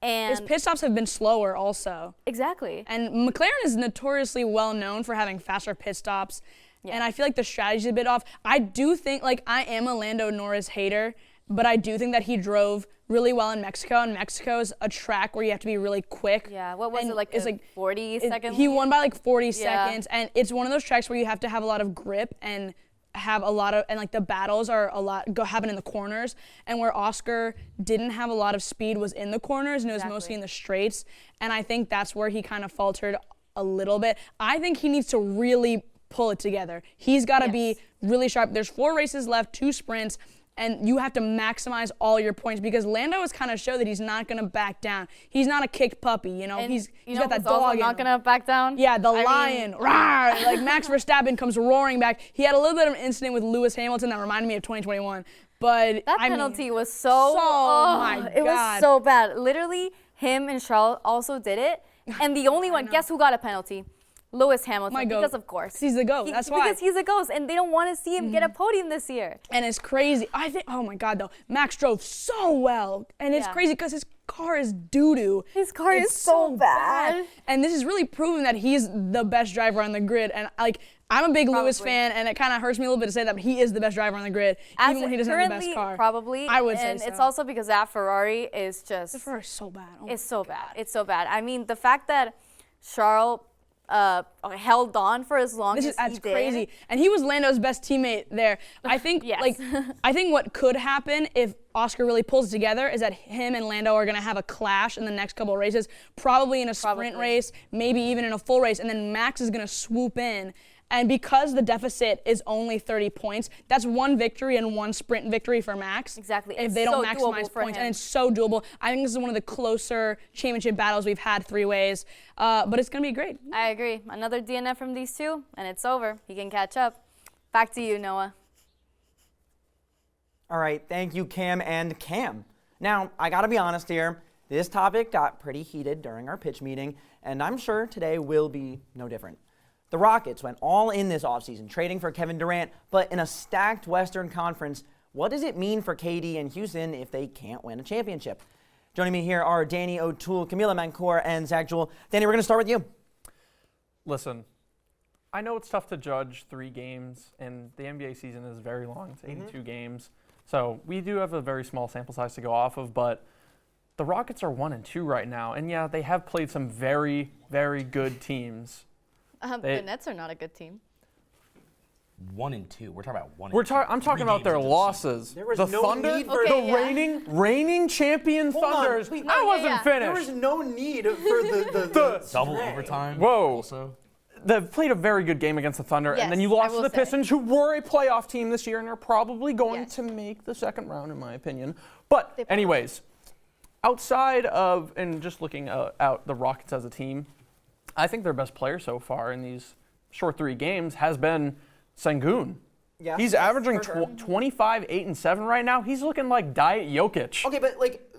And his pit stops have been slower also. Exactly. And McLaren is notoriously well known for having faster pit stops. Yeah. And I feel like the strategy's a bit off. I do think, like, I am a Lando Norris hater, but I do think that he drove really well in Mexico, and Mexico is a track where you have to be really quick. Yeah, what was it, like a 40-second? He won by like 40 seconds, and it's one of those tracks where you have to have a lot of grip and have a lot of, and like the battles are a lot, happen in the corners, and where Oscar didn't have a lot of speed was in the corners, and it was mostly in the straights, and I think that's where he kind of faltered a little bit. I think he needs to really pull it together. He's got to be really sharp. There's 4 races left, 2 sprints, and you have to maximize all your points, because Lando has kind of showed that he's not going to back down. He's not a kicked puppy, you know. He's got that dog in him. Not going to back down? Yeah, the lion. Rawr, like Max Verstappen comes roaring back. He had a little bit of an incident with Lewis Hamilton that reminded me of 2021. But that penalty was so my God. It was so bad. Literally, him and Charles also did it. And the only one, guess who got a penalty? Lewis Hamilton, My goat. because of course. He's the GOAT, that's why. Because he's a ghost, and they don't want to see him get a podium this year. And it's crazy. I think, oh my God, though, Max drove so well. And it's Yeah. crazy because his car is doo-doo. His car It's is so bad. And this is really proving that he's the best driver on the grid. And like, I'm a big Lewis fan, and it kind of hurts me a little bit to say that, but he is the best driver on the grid, even when he doesn't have the best car. Probably. I would say and so. it's also because that Ferrari is just... The Ferrari's so bad. Oh it's so bad. It's so bad. I mean, the fact that Charles held on for as long as he That's did. crazy. And he was Lando's best teammate there. I think Yes. I think what could happen if Oscar really pulls it together is that him and Lando are going to have a clash in the next couple of races, probably in a sprint race, maybe even in a full race, and then Max is going to swoop in. And because the deficit is only 30 points, that's one victory and one sprint victory for Max. Exactly. If It's they don't so maximize doable for points, him. and it's so doable. I think this is one of the closer championship battles we've had three ways, but it's going to be great. I agree. Another DNF from these two, and it's over. He can catch up. Back to you, Noah. All right, thank you, Cam and Cam. Now, I gotta be honest here, this topic got pretty heated during our pitch meeting, and I'm sure today will be no different. The Rockets went all in this offseason, trading for Kevin Durant, but in a stacked Western Conference, what does it mean for KD and Houston if they can't win a championship? Joining me here are Danny O'Toole, Camila Mancur, and Zack Jewel. Danny, we're gonna start with you. Listen, I know it's tough to judge 3 games, and the NBA season is very long. It's 82 games. So we do have a very small sample size to go off of, but the Rockets are 1-2 right now. And yeah, they have played some very, very good teams. The Nets are not a good team. 1-2. We're talking about 1. I'm talking about their losses. There was the no Thunder, need for the reigning champion Hold on, Thunders. wait, I wasn't finished. There was no need for the double stray. overtime. Whoa. Also. They've played a very good game against the Thunder, and then you Yes, I lost to will the say. Pistons, who were a playoff team this year and are probably going Yes. to make the second round, in my opinion. But They probably anyways, outside of, and just looking out the Rockets as a team, I think their best player so far in these short 3 games has been Sengun. Yeah, He's averaging for sure. 25, 8, and 7 right now. He's looking like Diet Jokic. Okay, but like,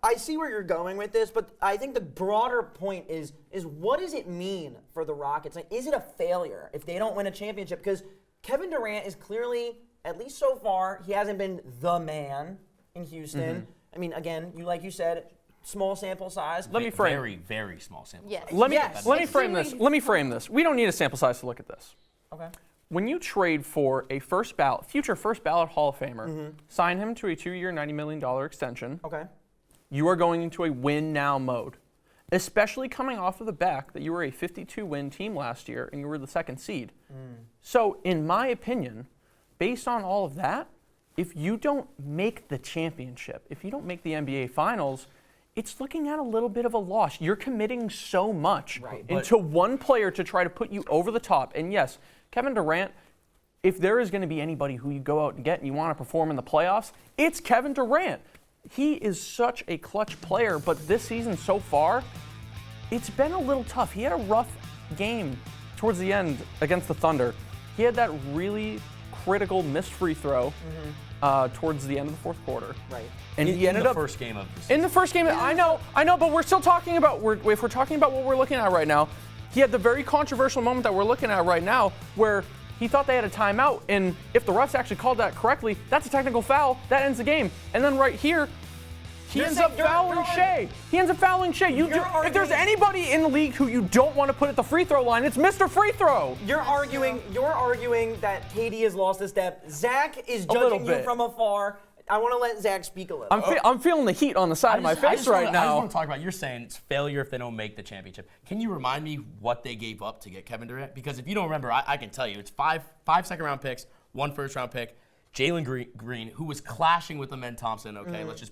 I see where you're going with this, but I think the broader point is what does it mean for the Rockets? Like, is it a failure if they don't win a championship? Because Kevin Durant is clearly, at least so far, he hasn't been the man in Houston. I mean, again, like you said, small sample size. Let me frame. Very, very small sample Yes. size. Let me Yes. frame this. Let me frame this. We don't need a sample size to look at this. Okay. When you trade for a future first ballot Hall of Famer, sign him to a 2-year, $90 million extension, Okay. you are going into a win now mode. Especially coming off of the back that you were a 52-win team last year and you were the 2nd seed. So, in my opinion, based on all of that, if you don't make the championship, if you don't make the NBA Finals, it's looking at a little bit of a loss. You're committing so much into one player to try to put you over the top. And yes, Kevin Durant, if there is going to be anybody who you go out and get and you want to perform in the playoffs, it's Kevin Durant. He is such a clutch player, but this season so far, it's been a little tough. He had a rough game towards the end against the Thunder. He had that really critical missed free throw towards the end of the 4th quarter. Right. And he ended in the up first game of the season. in the first game. I know, but we're still talking about. If we're talking about what we're looking at right now, he had the very controversial moment that we're looking at right now, where he thought they had a timeout, and if the refs actually called that correctly, that's a technical foul. That ends the game. And then right here, he ends up fouling Shea. He ends up fouling Shea. If there's anybody in the league who you don't want to put at the free throw line, it's Mr. Free Throw. You're arguing that KD has lost a step. Zach is little judging you bit. from afar. I want to let Zach speak a little. I'm feeling the heat on the side of my face right I just now. want to talk about, you're saying it's failure if they don't make the championship. Can you remind me what they gave up to get Kevin Durant? Because if you don't remember, I can tell you. It's five second-round picks, 1 first-round pick, Jalen Green, who was clashing with Amen Thompson, okay? Let's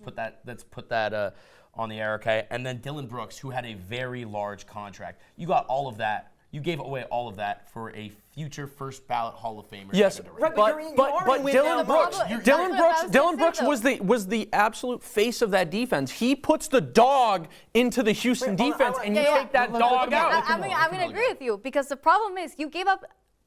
put that on the air, okay? And then Dylan Brooks, who had a very large contract. You got all of that. You gave away all of that for a future first ballot Hall of Famer. Yes, Right, but but you're arguing with Dylan them. Brooks, That's Dylan what I was gonna Brooks say, though. was the absolute face of that defense. He puts the dog into the Houston Wait, hold on, defense, and you take that dog out. I'm going to agree with you because the problem is you gave up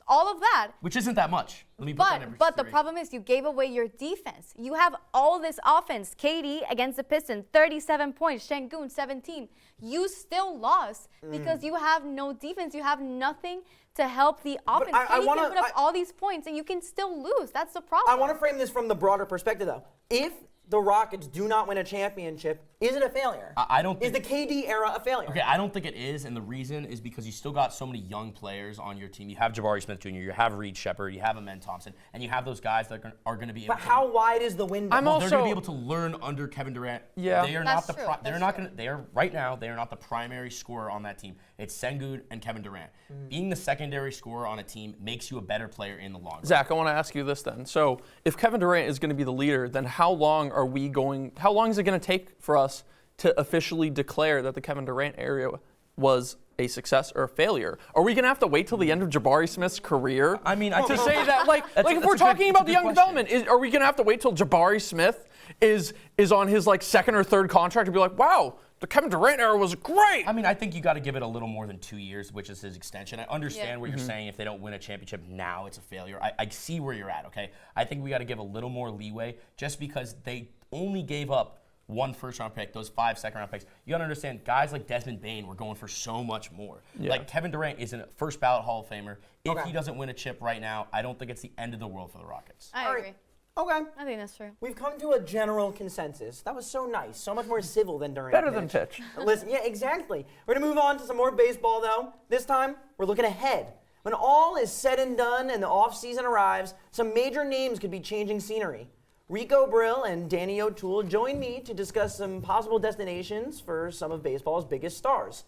all of that. Which isn't that much. Let me put that in But the problem is you gave away your defense. You have all this offense. KD against the Pistons, 37 points. Şengün, 17. You still lost because you have no defense. You have nothing to help the offense. KD can put up all these points and you can still lose. That's the problem. I want to frame this from the broader perspective, though. If the Rockets do not win a championship, is it a failure? I don't think. Is the KD era a failure? Okay, I don't think it is, and the reason is because you still got so many young players on your team. You have Jabari Smith Jr., you have Reed Shepard, you have Amen Thompson, and you have those guys that are going to be able But how wide is the window? they're going to be able to learn under Kevin Durant. Yeah. They are That's not the true. they're not going to they are right now they are not the primary scorer on that team. It's Şengün and Kevin Durant. Being the secondary scorer on a team makes you a better player in the long run. Zach, I want to ask you this then. So if Kevin Durant is going to be the leader, then how long is it going to take for us to officially declare that the Kevin Durant era was a success or a failure? Are we going to have to wait till the end of Jabari Smith's career? I mean, to say that, if we're talking about the young development, are we going to have to wait till Jabari Smith is on his second or third contract to be like, wow, the Kevin Durant era was great? I mean, I think you got to give it a little more than 2 years, which is his extension. I understand what you're saying. If they don't win a championship now, it's a failure. I see where you're at, okay? I think we got to give a little more leeway just because they only gave up 1 first-round pick, those 5 second-round picks. You got to understand, guys like Desmond Bane were going for so much more. Yeah. Like, Kevin Durant is a first-ballot Hall of Famer. If he doesn't win a chip right now, I don't think it's the end of the world for the Rockets. I agree. Okay. I think that's true. We've come to a general consensus. That was so nice. So much more civil than during Better the than pitch. Listen, yeah, exactly. We're going to move on to some more baseball, though. This time, we're looking ahead. When all is said and done and the offseason arrives, some major names could be changing scenery. Rico, Brill, and Danny O'Toole join me to discuss some possible destinations for some of baseball's biggest stars.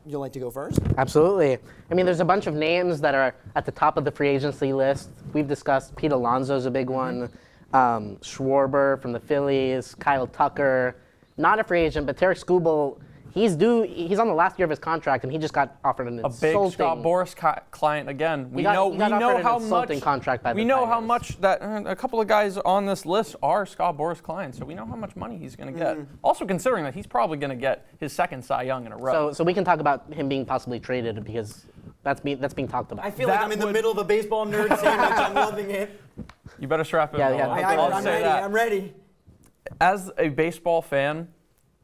You'd like to go first? Absolutely. I mean, there's a bunch of names that are at the top of the free agency list. We've discussed Pete Alonso's a big one. Schwarber from the Phillies, Kyle Tucker, not a free agent, but Tarek Skubal. He's on the last year of his contract, and he just got offered an insulting. A big Scott Boras client again. We know how much contract by the we know how Tigers. much that a couple of guys on this list are Scott Boras clients, so we know how much money he's going to get. Also considering that he's probably going to get his second Cy Young in a row. So we can talk about him being possibly traded because that's being talked about. I feel like I'm in the middle of a baseball nerd sandwich. I'm loving it. You better strap in. Yeah, I'm ready. As a baseball fan,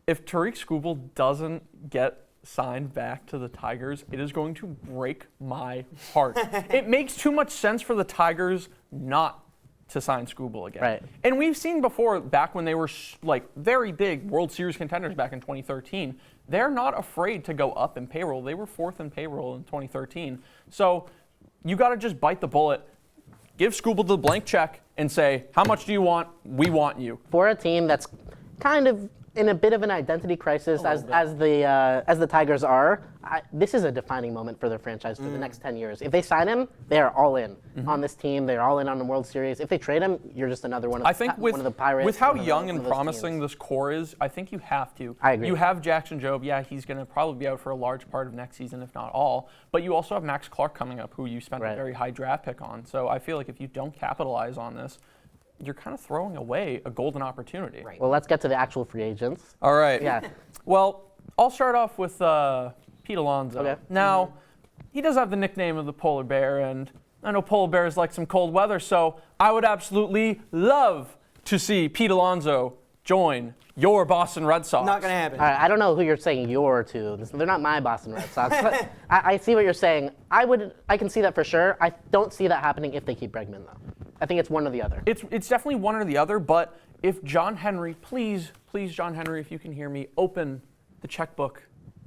if Tarek Skubal doesn't get signed back to the Tigers, it is going to break my heart. It makes too much sense for the Tigers not to sign Skubal again. Right. And we've seen before, back when they were very big World Series contenders back in 2013, they're not afraid to go up in payroll. They were 4th in payroll in 2013. So you got to just bite the bullet, give Skubal the blank check, and say, how much do you want? We want you. For a team that's kind of in a bit of an identity crisis as the Tigers are, this is a defining moment for their franchise for the next 10 years. If they sign him, they are all in on this team. They're all in on the World Series. If they trade him, you're just another one of one of the Pirates. With how young and promising this core is, I think you have to. I agree. You have Jackson Jobe. Yeah, he's going to probably be out for a large part of next season, if not all. But you also have Max Clark coming up, who you spent a very high draft pick on. So I feel like if you don't capitalize on this, you're kind of throwing away a golden opportunity. Right. Well, let's get to the actual free agents. All right. Yeah. Well, I'll start off with Pete Alonso. Okay. Now, he does have the nickname of the polar bear, and I know polar bears like some cold weather, so I would absolutely love to see Pete Alonso join your Boston Red Sox. Not going to happen. All right, I don't know who you're saying "your" to. They're not my Boston Red Sox. But I see what you're saying. I can see that for sure. I don't see that happening if they keep Bregman, though. I think it's one or the other. It's definitely one or the other, but if John Henry, please, John Henry, if you can hear me, open the checkbook.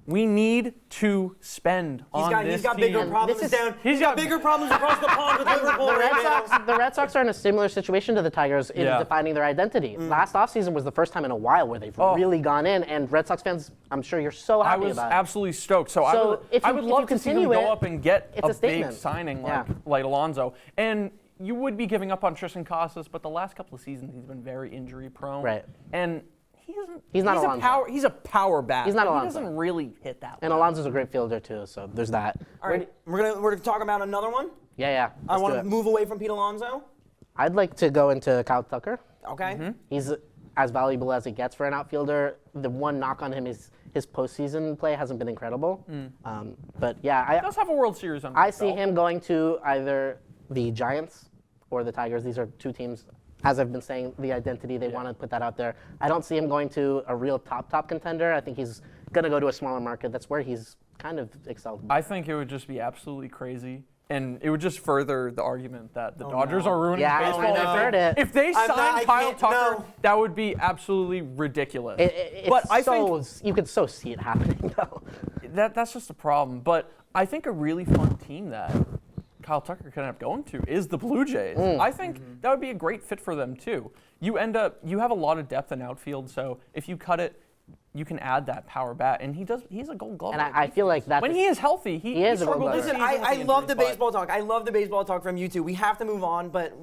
We need to spend on this He's got team. bigger problems down. He's got bigger problems across the pond with Liverpool right now. The Red Sox are in a similar situation to the Tigers in defining their identity. Last offseason was the first time in a while where they've really gone in, and Red Sox fans, I'm sure you're so happy about it. I was absolutely stoked. So I would love to see them go up and get a big signing like Alonso. And you would be giving up on Tristan Casas, but the last couple of seasons he's been very injury prone. Right. And he's not Alonso. He's a power bat. He's not Alonso. He doesn't really hit that. And Alonso's a great fielder too, so there's that. All right, we're gonna talk about another one. Yeah. I want to move away from Pete Alonso. I'd like to go into Kyle Tucker. Okay. He's as valuable as it gets for an outfielder. The one knock on him is his postseason play hasn't been incredible. But yeah, He does have a World Series under I his see belt. him going to either the Giants or the Tigers. These are two teams, as I've been saying, the identity, they want to put that out there. I don't see him going to a real top contender. I think he's going to go to a smaller market. That's where he's kind of excelled. I think it would just be absolutely crazy. And it would just further the argument that the Dodgers are ruining baseball. I've heard it. If they I'm not- I signed Kyle can't- Tucker, no. that would be absolutely ridiculous. But I think you could so see it happening, though. That's just a problem. But I think a really fun team that Kyle Tucker could end up going to is the Blue Jays. I think that would be a great fit for them too. You have a lot of depth in outfield, so if you cut it, you can add that power bat, and he's a Gold Glover. And I feel like that's when he is healthy, he is a Gold struggled. Glover. Listen, I love the baseball talk. I love the baseball talk from you two. We have to move on, but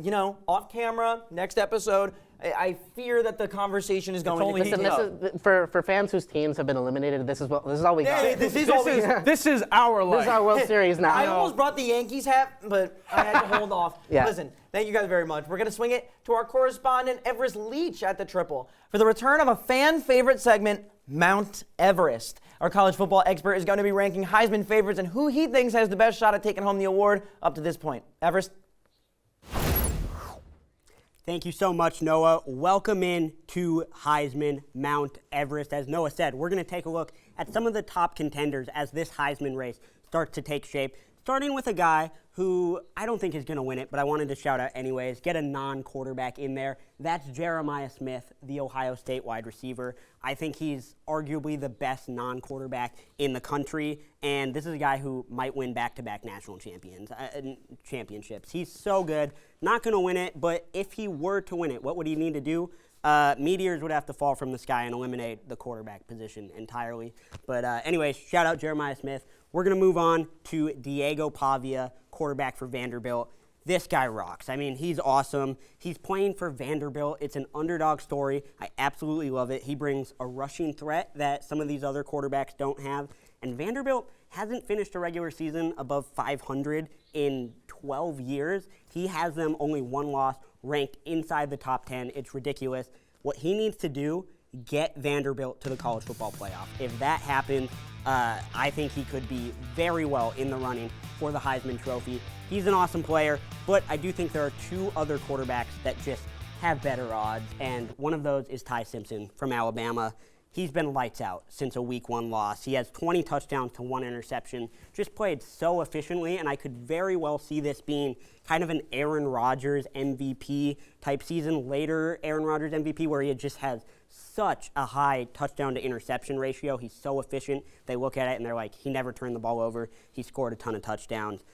off camera, next episode, I fear that the conversation is going to Listen, this is for fans whose teams have been eliminated. This is all we got. This is our life. This is our World Series now. I almost brought the Yankees hat, but I had to hold off. Yeah. Listen, thank you guys very much. We're going to swing it to our correspondent, Everest Leach, at the Triple for the return of a fan favorite segment, Mount Everest. Our college football expert is going to be ranking Heisman favorites and who he thinks has the best shot at taking home the award up to this point. Everest? Thank you so much, Noah. Welcome in to Heisman Mount Everest. As Noah said, we're going to take a look at some of the top contenders as this Heisman race starts to take shape, starting with a guy who I don't think is going to win it, but I wanted to shout out anyways, get a non-quarterback in there. That's Jeremiah Smith, the Ohio State wide receiver. I think he's arguably the best non-quarterback in the country, and this is a guy who might win back-to-back national championships. He's so good. Not going to win it, but if he were to win it, what would he need to do? Meteors would have to fall from the sky and eliminate the quarterback position entirely. But anyways, shout out Jeremiah Smith. We're going to move on to Diego Pavia, quarterback for Vanderbilt. This guy rocks. I mean, he's awesome. He's playing for Vanderbilt. It's an underdog story. I absolutely love it. He brings a rushing threat that some of these other quarterbacks don't have. And Vanderbilt hasn't finished a regular season above 500 in 12 years. He has them only one loss, ranked inside the top 10. It's ridiculous. What he needs to do, get Vanderbilt to the college football playoff. If that happens, I think he could be very well in the running for the Heisman Trophy. He's an awesome player, but I do think there are two other quarterbacks that just have better odds, and one of those is Ty Simpson from Alabama. He's been lights out since a Week 1 loss. He has 20 touchdowns to 1 interception, just played so efficiently, and I could very well see this being kind of an Aaron Rodgers MVP type season, later Aaron Rodgers MVP, where he just has such a high touchdown to interception ratio. He's so efficient. They look at it and they're like, he never turned the ball over. He scored a ton of touchdowns.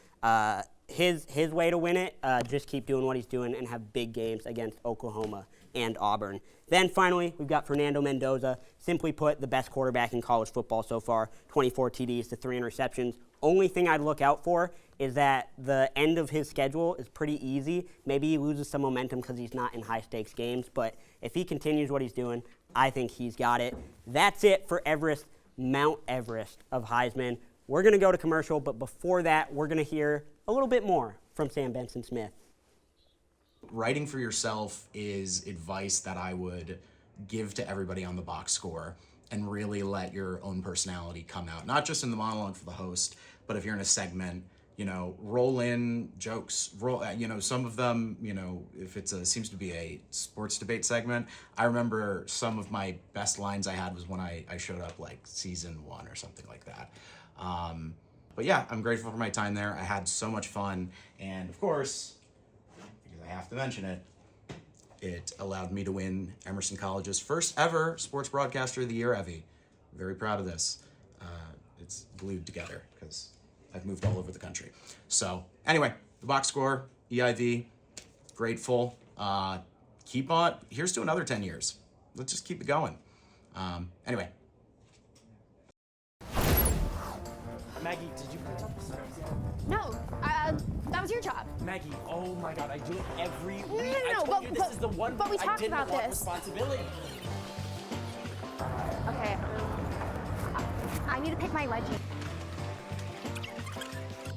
His way to win it, just keep doing what he's doing and have big games against Oklahoma and Auburn. Then finally, we've got Fernando Mendoza, simply put, the best quarterback in college football so far, 24 TDs to 3 interceptions. Only thing I'd look out for is that the end of his schedule is pretty easy. Maybe he loses some momentum because he's not in high-stakes games, but if he continues what he's doing, I think he's got it. That's it for Everest, Mount Everest of Heisman. We're going to go to commercial, but before that, we're going to hear a little bit more from Sam Benson-Smith. Writing for yourself is advice that I would give to everybody on the box score, and really let your own personality come out. Not just in the monologue for the host, but if you're in a segment, roll in jokes. Some of them, if seems to be a sports debate segment, I remember some of my best lines I had was when I showed up like season 1 or something like that. But yeah, I'm grateful for my time there. I had so much fun. And of course, because I have to mention it, it allowed me to win Emerson College's first ever Sports Broadcaster of the Year, Evie. Very proud of this. It's glued together because I've moved all over the country. So anyway, the box score, EIV, grateful. Keep on. Here's to another 10 years. Let's just keep it going. Anyway. Maggie, did you print up the script? No, that was your job. Maggie, oh my God, I do it every week. No, I told you this is the one but we I talked didn't about want this. responsibility. Okay, I need to pick my wedgie.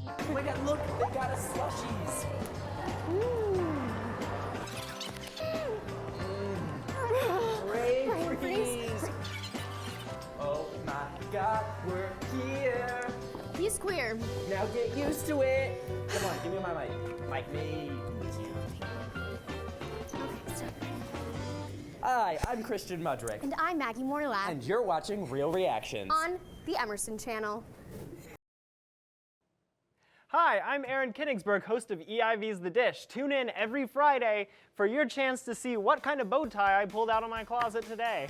Oh my God, look, they got us slushies. Great freeze. Oh my used to it. Come on, give me my mic. Mic me. Hi, I'm Christian Mudrick. And I'm Maggie Morlap. And you're watching Real Reactions. On the Emerson channel. Hi, I'm Aaron Kinigsberg, host of EIV's The Dish. Tune in every Friday for your chance to see what kind of bow tie I pulled out of my closet today.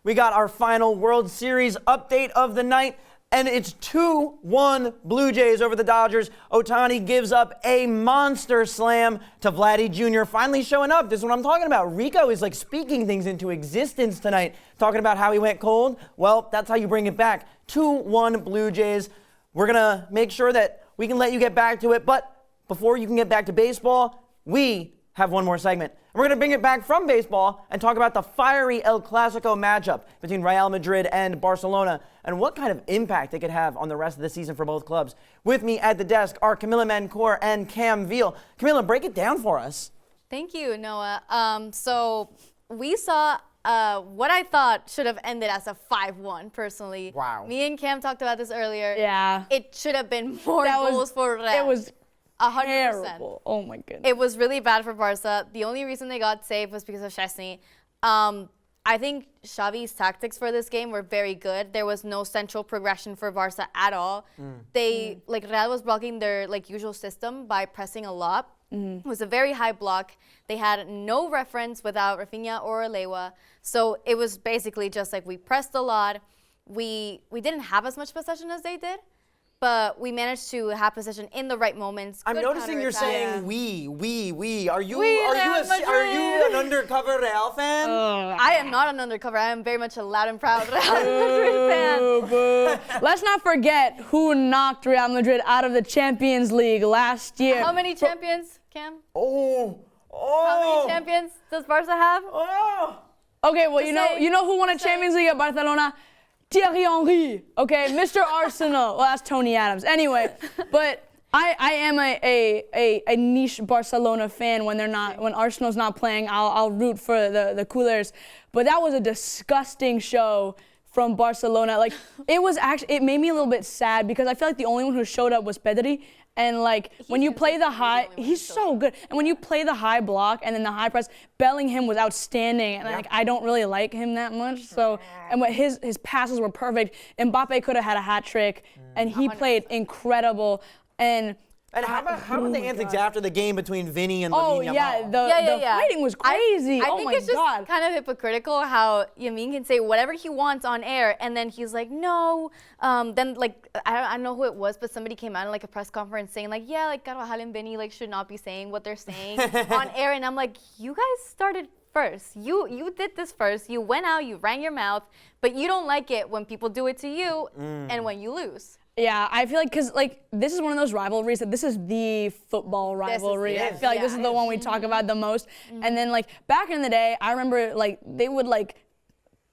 We got our final World Series update of the night, and it's 2-1 Blue Jays over the Dodgers. Ohtani gives up a monster slam to Vladdy Jr. finally showing up. This is what I'm talking about. Rico is like speaking things into existence tonight, talking about how he went cold. Well, that's how you bring it back. 2-1 Blue Jays. We're going to make sure that we can let you get back to it, but before you can get back to baseball, we have one more segment. And we're going to bring it back from baseball and talk about the fiery El Clasico matchup between Real Madrid and Barcelona and what kind of impact it could have on the rest of the season for both clubs. With me at the desk are Camila Mancur and Cam Veal. Camila, break it down for us. Thank you, Noah. So we saw what I thought should have ended as a 5-1, personally. Wow. Me and Cam talked about this earlier. Yeah. It should have been more goals for Real. It was 100%. terrible. Oh my goodness. It was really bad for Barca. The only reason they got saved was because of Szczesny. I think Xavi's tactics for this game were very good. There was no central progression for Barca at all. They Real was blocking their usual system by pressing a lot. It was a very high block. They had no reference without Rafinha or Lewa. So it was basically just like we pressed a lot. We didn't have as much possession as they did, but we managed to have possession in the right moments. I'm Good noticing you're counterattack. saying we. Are you We, are Real you an undercover Real fan? I am not an undercover. I am very much a loud and proud Real Madrid fan. Boo. Let's not forget who knocked Real Madrid out of the Champions League last year. How many champions, Cam? Oh. How many champions does Barca have? Oh. Okay, well, you know who won a Champions League at Barcelona? Thierry Henry, okay, Mr. Arsenal. Well, that's Tony Adams. Anyway, but I am a niche Barcelona fan when Arsenal's not playing. I'll root for the Coolers. But that was a disgusting show from Barcelona. Like, it made me a little bit sad because I feel like the only one who showed up was Pedri. And when you play the high, he's so good. And when you play the high block and then the high press, Bellingham was outstanding. And I don't really like him that much. So, and his passes were perfect. Mbappe could have had a hat trick, and he 100%. Played incredible. And how about the antics after the game between Vinny and Lamine Yamal? Oh yeah, the fighting was crazy. I think it's just kind of hypocritical how Yamin can say whatever he wants on air, and then he's like, no. Then I don't know who it was, but somebody came out in a press conference saying Carvajal and Vinny should not be saying what they're saying on air, and I'm like, you guys started first. You did this first. You went out, you ran your mouth, but you don't like it when people do it to you and when you lose. Yeah, I feel because this is one of those rivalries that this is the football rivalry. I feel like this is the one we talk about the most. And then back in the day, I remember they would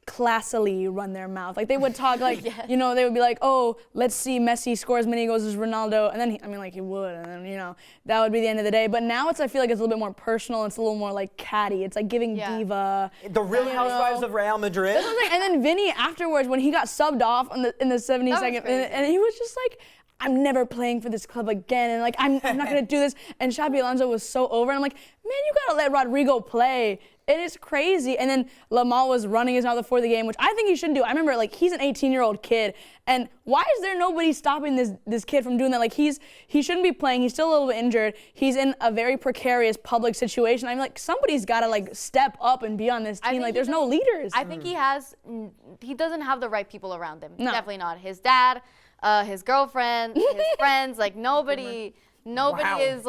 classily run their mouth. They would talk they would be like, oh, let's see Messi score as many goals as Ronaldo. And then he would. And then, that would be the end of the day. But now I feel like it's a little bit more personal. It's a little more catty. It's giving diva. The Real Housewives of Real Madrid. And then Vinny afterwards, when he got subbed off in the 72nd minute, and he was just like, I'm never playing for this club again, and I'm not gonna do this. And Xabi Alonso was so over, and I'm like, man, you gotta let Rodrigo play. It is crazy. And then Lamal was running his mouth before the game, which I think he shouldn't do. I remember he's an 18-year-old kid, and why is there nobody stopping this kid from doing that? He shouldn't be playing. He's still a little bit injured. He's in a very precarious public situation. I'm somebody's gotta step up and be on this team. There's no leaders. I think he doesn't have the right people around him. No. Definitely not. His dad, his girlfriend, his friends, nobody is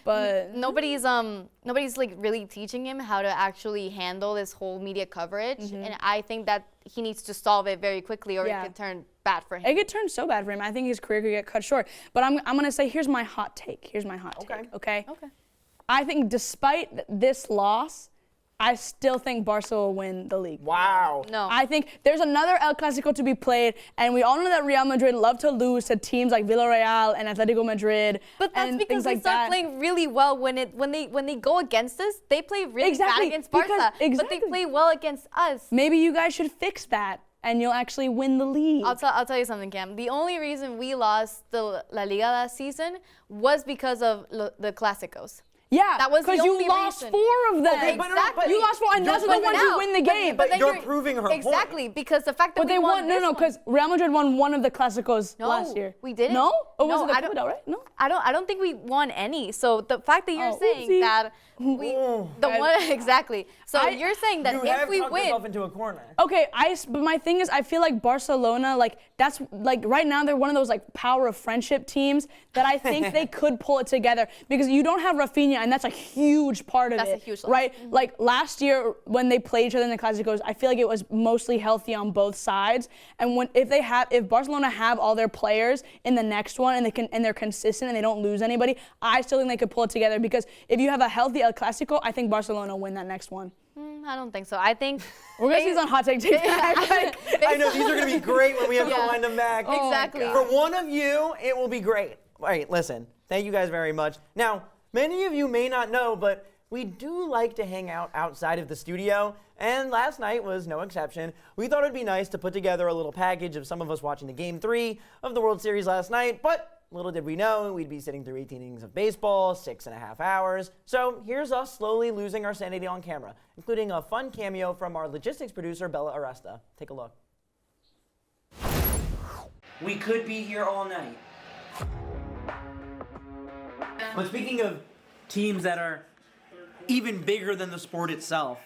but nobody's really teaching him how to actually handle this whole media coverage, and I think that he needs to solve it very quickly, or it could turn bad for him. It could turn so bad for him. I think his career could get cut short. But I'm gonna say, here's my hot take. Okay. I think despite this loss, I still think Barca will win the league. Wow. No. I think there's another El Clasico to be played, and we all know that Real Madrid love to lose to teams like Villarreal and Atletico Madrid. But that's and because things they like start that. playing really well when they go against us. They play really Exactly, bad against Barca, because- but they exactly. play well against us. Maybe you guys should fix that, and you'll actually win the league. I'll tell you something, Cam. The only reason we lost the La Liga last season was because of the Clásicos. Yeah, that was the because you only lost reason. 4 of them. Okay, exactly. You lost 4, and those are the ones who win the game. But then you're proving her point. Exactly, because the fact that But they won. this No, one- because Real Madrid won one of the Clásicos last year. we didn't. No? Or was No, it the I don't- Cup, right? No. I don't think we won any. So the fact that you're saying oopsie. that we the one exactly. So you're saying that You if have we tucked win, yourself into a corner. Okay, but my thing is, I feel like Barcelona, like that's like right now they're one of those like power of friendship teams that I think they could pull it together because you don't have Rafinha, and that's a huge part of That's it. a huge loss. right? Like last year when they played each other in the Clásicos, I feel like it was mostly healthy on both sides. And if Barcelona have all their players in the next one and they're consistent and they don't lose anybody, I still think they could pull it together because if you have a healthy El Clasico, I think Barcelona will win that next one. I don't think so. I think We're gonna see these on Hot Take TikTok. I know, these are going to be great when we have to wind them back. Oh, exactly. For one of you, it will be great. All right, listen, thank you guys very much. Now, many of you may not know, but we do like to hang out outside of the studio, and last night was no exception. We thought it'd be nice to put together a little package of some of us watching the Game 3 of the World Series last night, but little did we know we'd be sitting through 18 innings of baseball, 6.5 hours. So here's us slowly losing our sanity on camera, including a fun cameo from our logistics producer, Bella Aresta. Take a look. We could be here all night. But speaking of teams that are even bigger than the sport itself,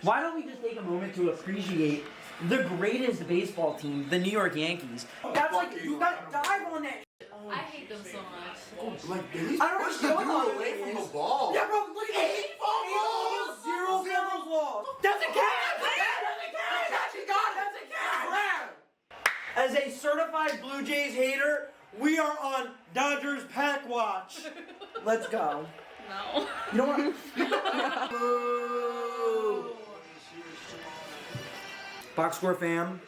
why don't we just take a moment to appreciate the greatest baseball team, the New York Yankees? That's like, you got to dive on that. I hate them so much. Like, they I don't know what's going on. away from the ball. Yeah, bro, look at that. 8 fumbles, 0 fumbles lost. Doesn't count. Doesn't count. As a certified Blue Jays hater, we are on Dodgers pack watch. Let's go. No. You don't want to. Box score fam.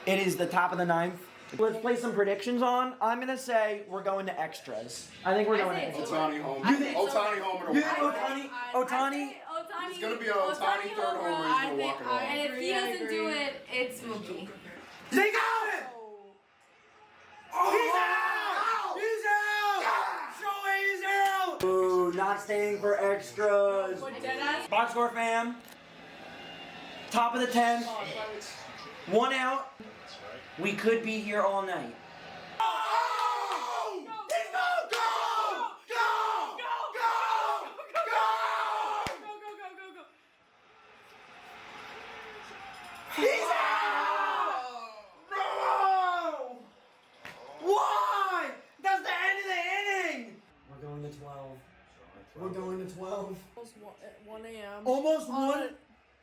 It is the top of the 9th. Let's play some predictions on. I'm going to say we're going to extras. I think we're going to extras. Otani homer. You think Otani homer to You walk think off. Otani? It's going to be an Otani third homer. He's going to walk it off. And if he doesn't do it, it's Mookie. They got it! He's out! He's out! Shohei's out! Ooh, not staying for extras. Box score fam. Top of the 10th. 1 out. We could be here all night. He's out! No! Why? That's the end of the inning! We're going to 12. We're going to 12. Almost 1 a.m. Almost on 1.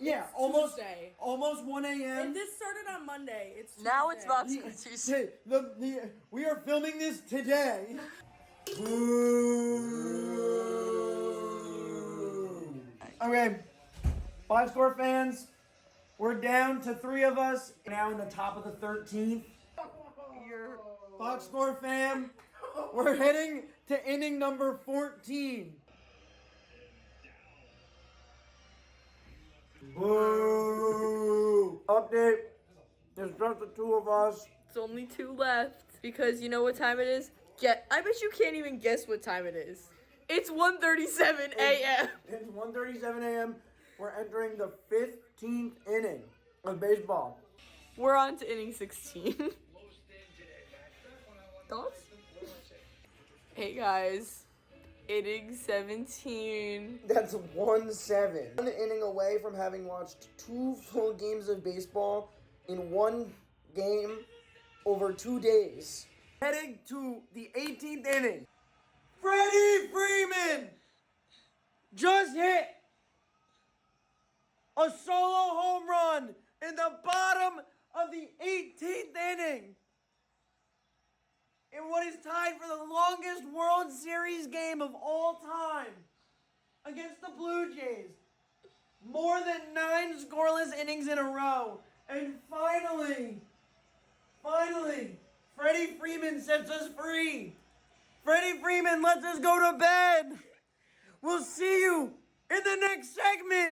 Yeah, almost. Tuesday. Almost 1 a.m. And this started on Monday. It's Tuesday. Now it's not Tuesday. We are filming this today. Okay, 5 score fans, we're down to 3 of us, now in the top of the 13th. Box score fam, we're heading to inning number 14. Boo! Update, there's just the 2 of us. It's only 2 left because you know what time it is? I bet you can't even guess what time it is. It's 1:37 a.m. It's 1:37 a.m. We're entering the 15th inning of baseball. We're on to inning 16. Thoughts? Hey guys, inning 17. That's 1-7. 1 inning away from having watched 2 full games of baseball in 1 game over 2 days. Heading to the 18th inning. Freddie Freeman just hit a solo home run in the bottom of the 18th inning. In what is tied for the longest World Series game of all time against the Blue Jays. More than 9 scoreless innings in a row. And finally, Freddie Freeman sets us free. Freddie Freeman lets us go to bed. We'll see you in the next segment.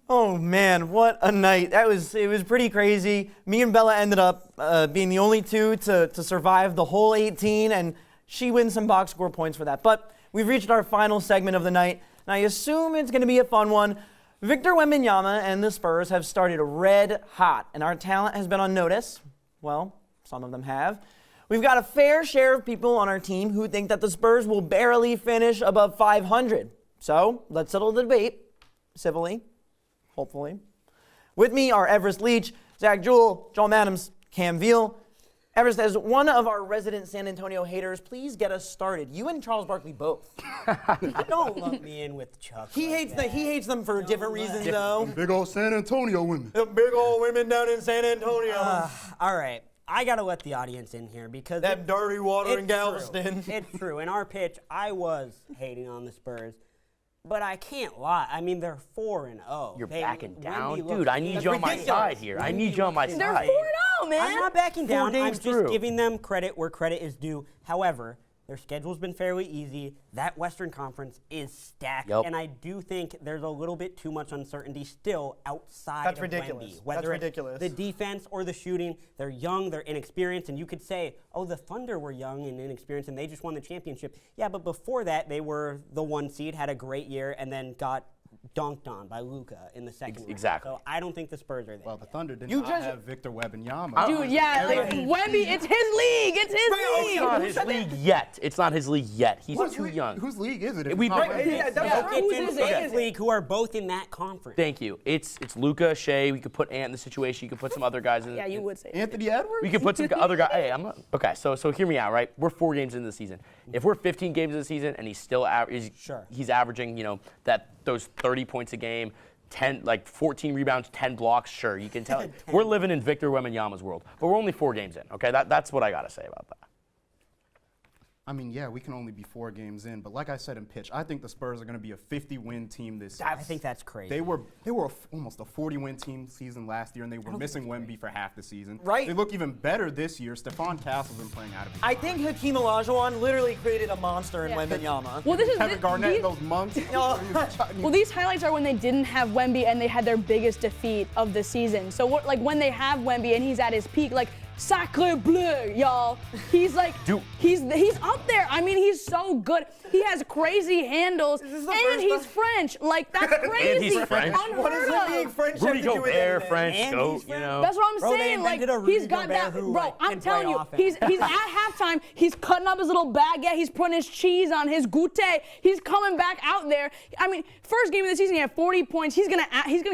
Oh man, what a night. It was pretty crazy. Me and Bella ended up being the only two to survive the whole 18, and she wins some box score points for that. But we've reached our final segment of the night, and I assume it's going to be a fun one. Victor Wembanyama and the Spurs have started red hot, and our talent has been on notice. Well, some of them have. We've got a fair share of people on our team who think that the Spurs will barely finish above 500. So let's settle the debate civilly, hopefully. With me are Everest Leach, Zack Jewel, Jolm, Cam Veal. Everest, as one of our resident San Antonio haters, please get us started. You and Charles Barkley both. Don't lump me in with Chuck. He hates them for different reasons, though. Big old San Antonio women. The big old women down in San Antonio. All right. I got to let the audience in here because that dirty water in Galveston. It's true. In our pitch, I was hating on the Spurs. But I can't lie. I mean, they're 4-0. You're backing down? Dude, I need you on my side here. I need you on my side. They're 4-0, man. I'm not backing down. 4 I'm games just through. giving them credit where credit is due. However, their schedule's been fairly easy. That Western Conference is stacked. Yep. And I do think there's a little bit too much uncertainty still outside That's of ridiculous. Wemby. Whether That's ridiculous. The defense or the shooting, they're young, they're inexperienced, and you could say, oh, the Thunder were young and inexperienced, and they just won the championship. Yeah, but before that, they were the 1 seed, had a great year, and then got dunked on by Luka in the second round. Exactly. So I don't think the Spurs are there. Well, the Thunder did You not just- have Victor Wembanyama. Dude, yeah, like Wemby, it's his league. It's his It's league. not his league yet. It's not his league yet. He's too young. Whose league is it? if We it's not break- Wemby? Yeah, that's Jokic true. and Phoenix League, who are both in that conference. Thank you. It's Luka, Shea. We could put Ant in the situation. You could put some other guys in. Yeah, you would say. Anthony Edwards? We could put some other guys. Hey, I'm not, okay. So hear me out, right? We're 4 games into the season. If we're 15 games into the season and he's still he's averaging, those 30 points a game, 14 rebounds, 10 blocks. Sure, you can tell. We're living in Victor Wembanyama's world, but we're only 4 games in. Okay, that's what I gotta say about that. I mean, yeah, we can only be 4 games in, but like I said in pitch, I think the Spurs are going to be a 50-win team this season. I think that's crazy. They were almost a 40-win team season last year, and they were missing Wemby for half the season. Right. They look even better this year. Stephon Castle's been playing out of his I mind. think Hakeem Olajuwon literally created a monster in Wembanyama. Well, this is Kevin Garnett and those monks. Well, these highlights are when they didn't have Wemby and they had their biggest defeat of the season. So, when they have Wemby and he's at his peak, sacre bleu, y'all. He's he's up there. I mean, he's so good. He has crazy handles, and he's French. That's crazy. And he's French. Unheard What is of. it being French? Rudy have to do with Gobert, anything? French, And goat. he's French. That's what I'm Bro, they saying. invented a Rudy He's got Gobert that. who, Bro, I'm can play telling you, offense. he's at halftime. He's cutting up his little baguette. He's putting his cheese on his goûter. He's coming back out there. I mean, first game of the season, he had 40 points. He's gonna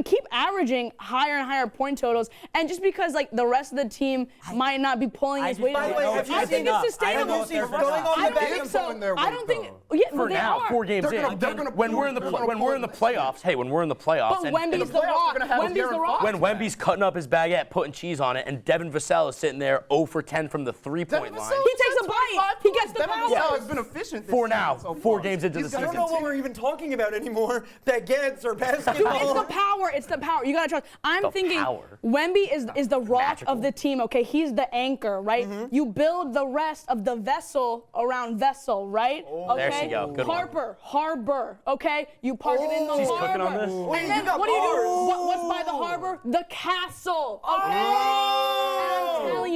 keep averaging higher and higher point totals. And just because the rest of the team might not be pulling his weight, By the way, have you I think seen it's sustainable. Have you seen going on I the don't back? think so. their I weight, don't think. though. Yeah, For they now, are. 4 games They're in. gonna When we're in the playoffs, hey, when we're in the playoffs, But Wemby's the rock. Wemby's the rock. when Wemby's cutting up his baguette, putting cheese on it, and Devin Vassell is sitting there 0 for 10 from the 3-point line. He takes a bite. He gets the Devin power. Vassell has been efficient this 4 season now. so 4 far. games into the He's I season. don't know what we're even talking about anymore. Baguettes or basketball. Dude, it's the power. It's the power. You gotta trust. I'm The thinking power. Wemby is the rock Magical. of the team. Okay, he's the anchor, right? You build the rest of the vessel around vessel, right? Okay. There she go. Good one. Harbor. Okay, you park it in the She's harbor. cooking on this? Wait, And you then got what do you bars. do? What's by the harbor? The castle. Okay.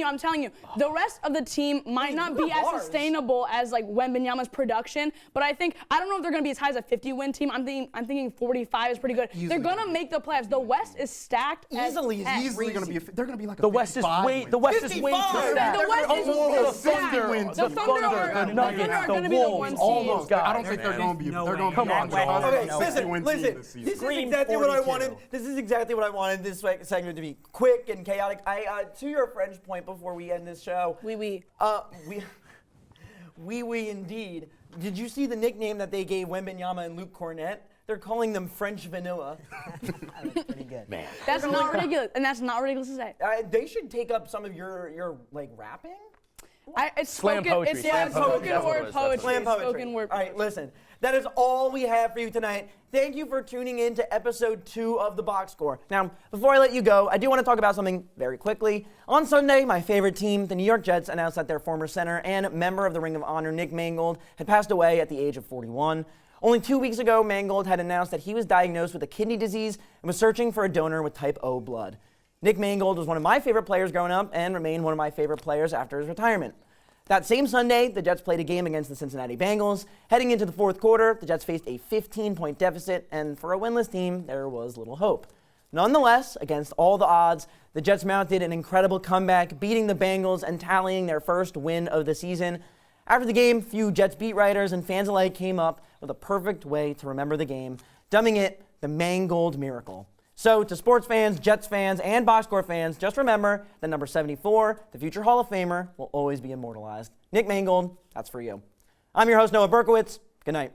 I'm telling you, the rest of the team might not be as bars. sustainable as Wembanyama's production, but I don't know if they're gonna be as high as a 50-win team. I'm thinking 45 is pretty good. They're gonna make the playoffs. The West is stacked. Easily, as Easily going to be. They're going to be like a The West is 55 way. win. The West is way too 55. stacked. The West is The stacked. Thunder, wins. The the Thunder Thunder, are the Nuggets, Nuggets, gonna the be the Wolves, 1 all seed. those guys. I don't think they're going to be. No They're way. going to be That on West- track. Okay, No, listen. 50-win team this season. This is Scream exactly what I 42. wanted. This is exactly what I wanted this segment to be quick and chaotic. To your French point before we end this show. Oui. We indeed. Did you see the nickname that they gave Wembanyama and Luke Cornett? They're calling them French vanilla. Pretty good. Man. That's not ridiculous, and that's not ridiculous to say. They should take up some of your rapping. It's Slam spoken, poetry, It's slam spoken poetry. That's what it word was, that's what poetry. it Slam poetry. Spoken word All right, listen. That is all we have for you tonight. Thank you for tuning in to episode 2 of the Box Score. Now, before I let you go, I do want to talk about something very quickly. On Sunday, my favorite team, the New York Jets, announced that their former center and member of the Ring of Honor, Nick Mangold, had passed away at the age of 41. Only 2 weeks ago, Mangold had announced that he was diagnosed with a kidney disease and was searching for a donor with type O blood. Nick Mangold was one of my favorite players growing up and remained one of my favorite players after his retirement. That same Sunday, the Jets played a game against the Cincinnati Bengals. Heading into the fourth quarter, the Jets faced a 15-point deficit, and for a winless team, there was little hope. Nonetheless, against all the odds, the Jets mounted an incredible comeback, beating the Bengals and tallying their first win of the season. After the game, few Jets beat writers and fans alike came up with a perfect way to remember the game, dubbing it the Mangold Miracle. So, to sports fans, Jets fans, and Box Score fans, just remember that number 74, the future Hall of Famer, will always be immortalized. Nick Mangold, that's for you. I'm your host, Noah Berkowitz. Good night.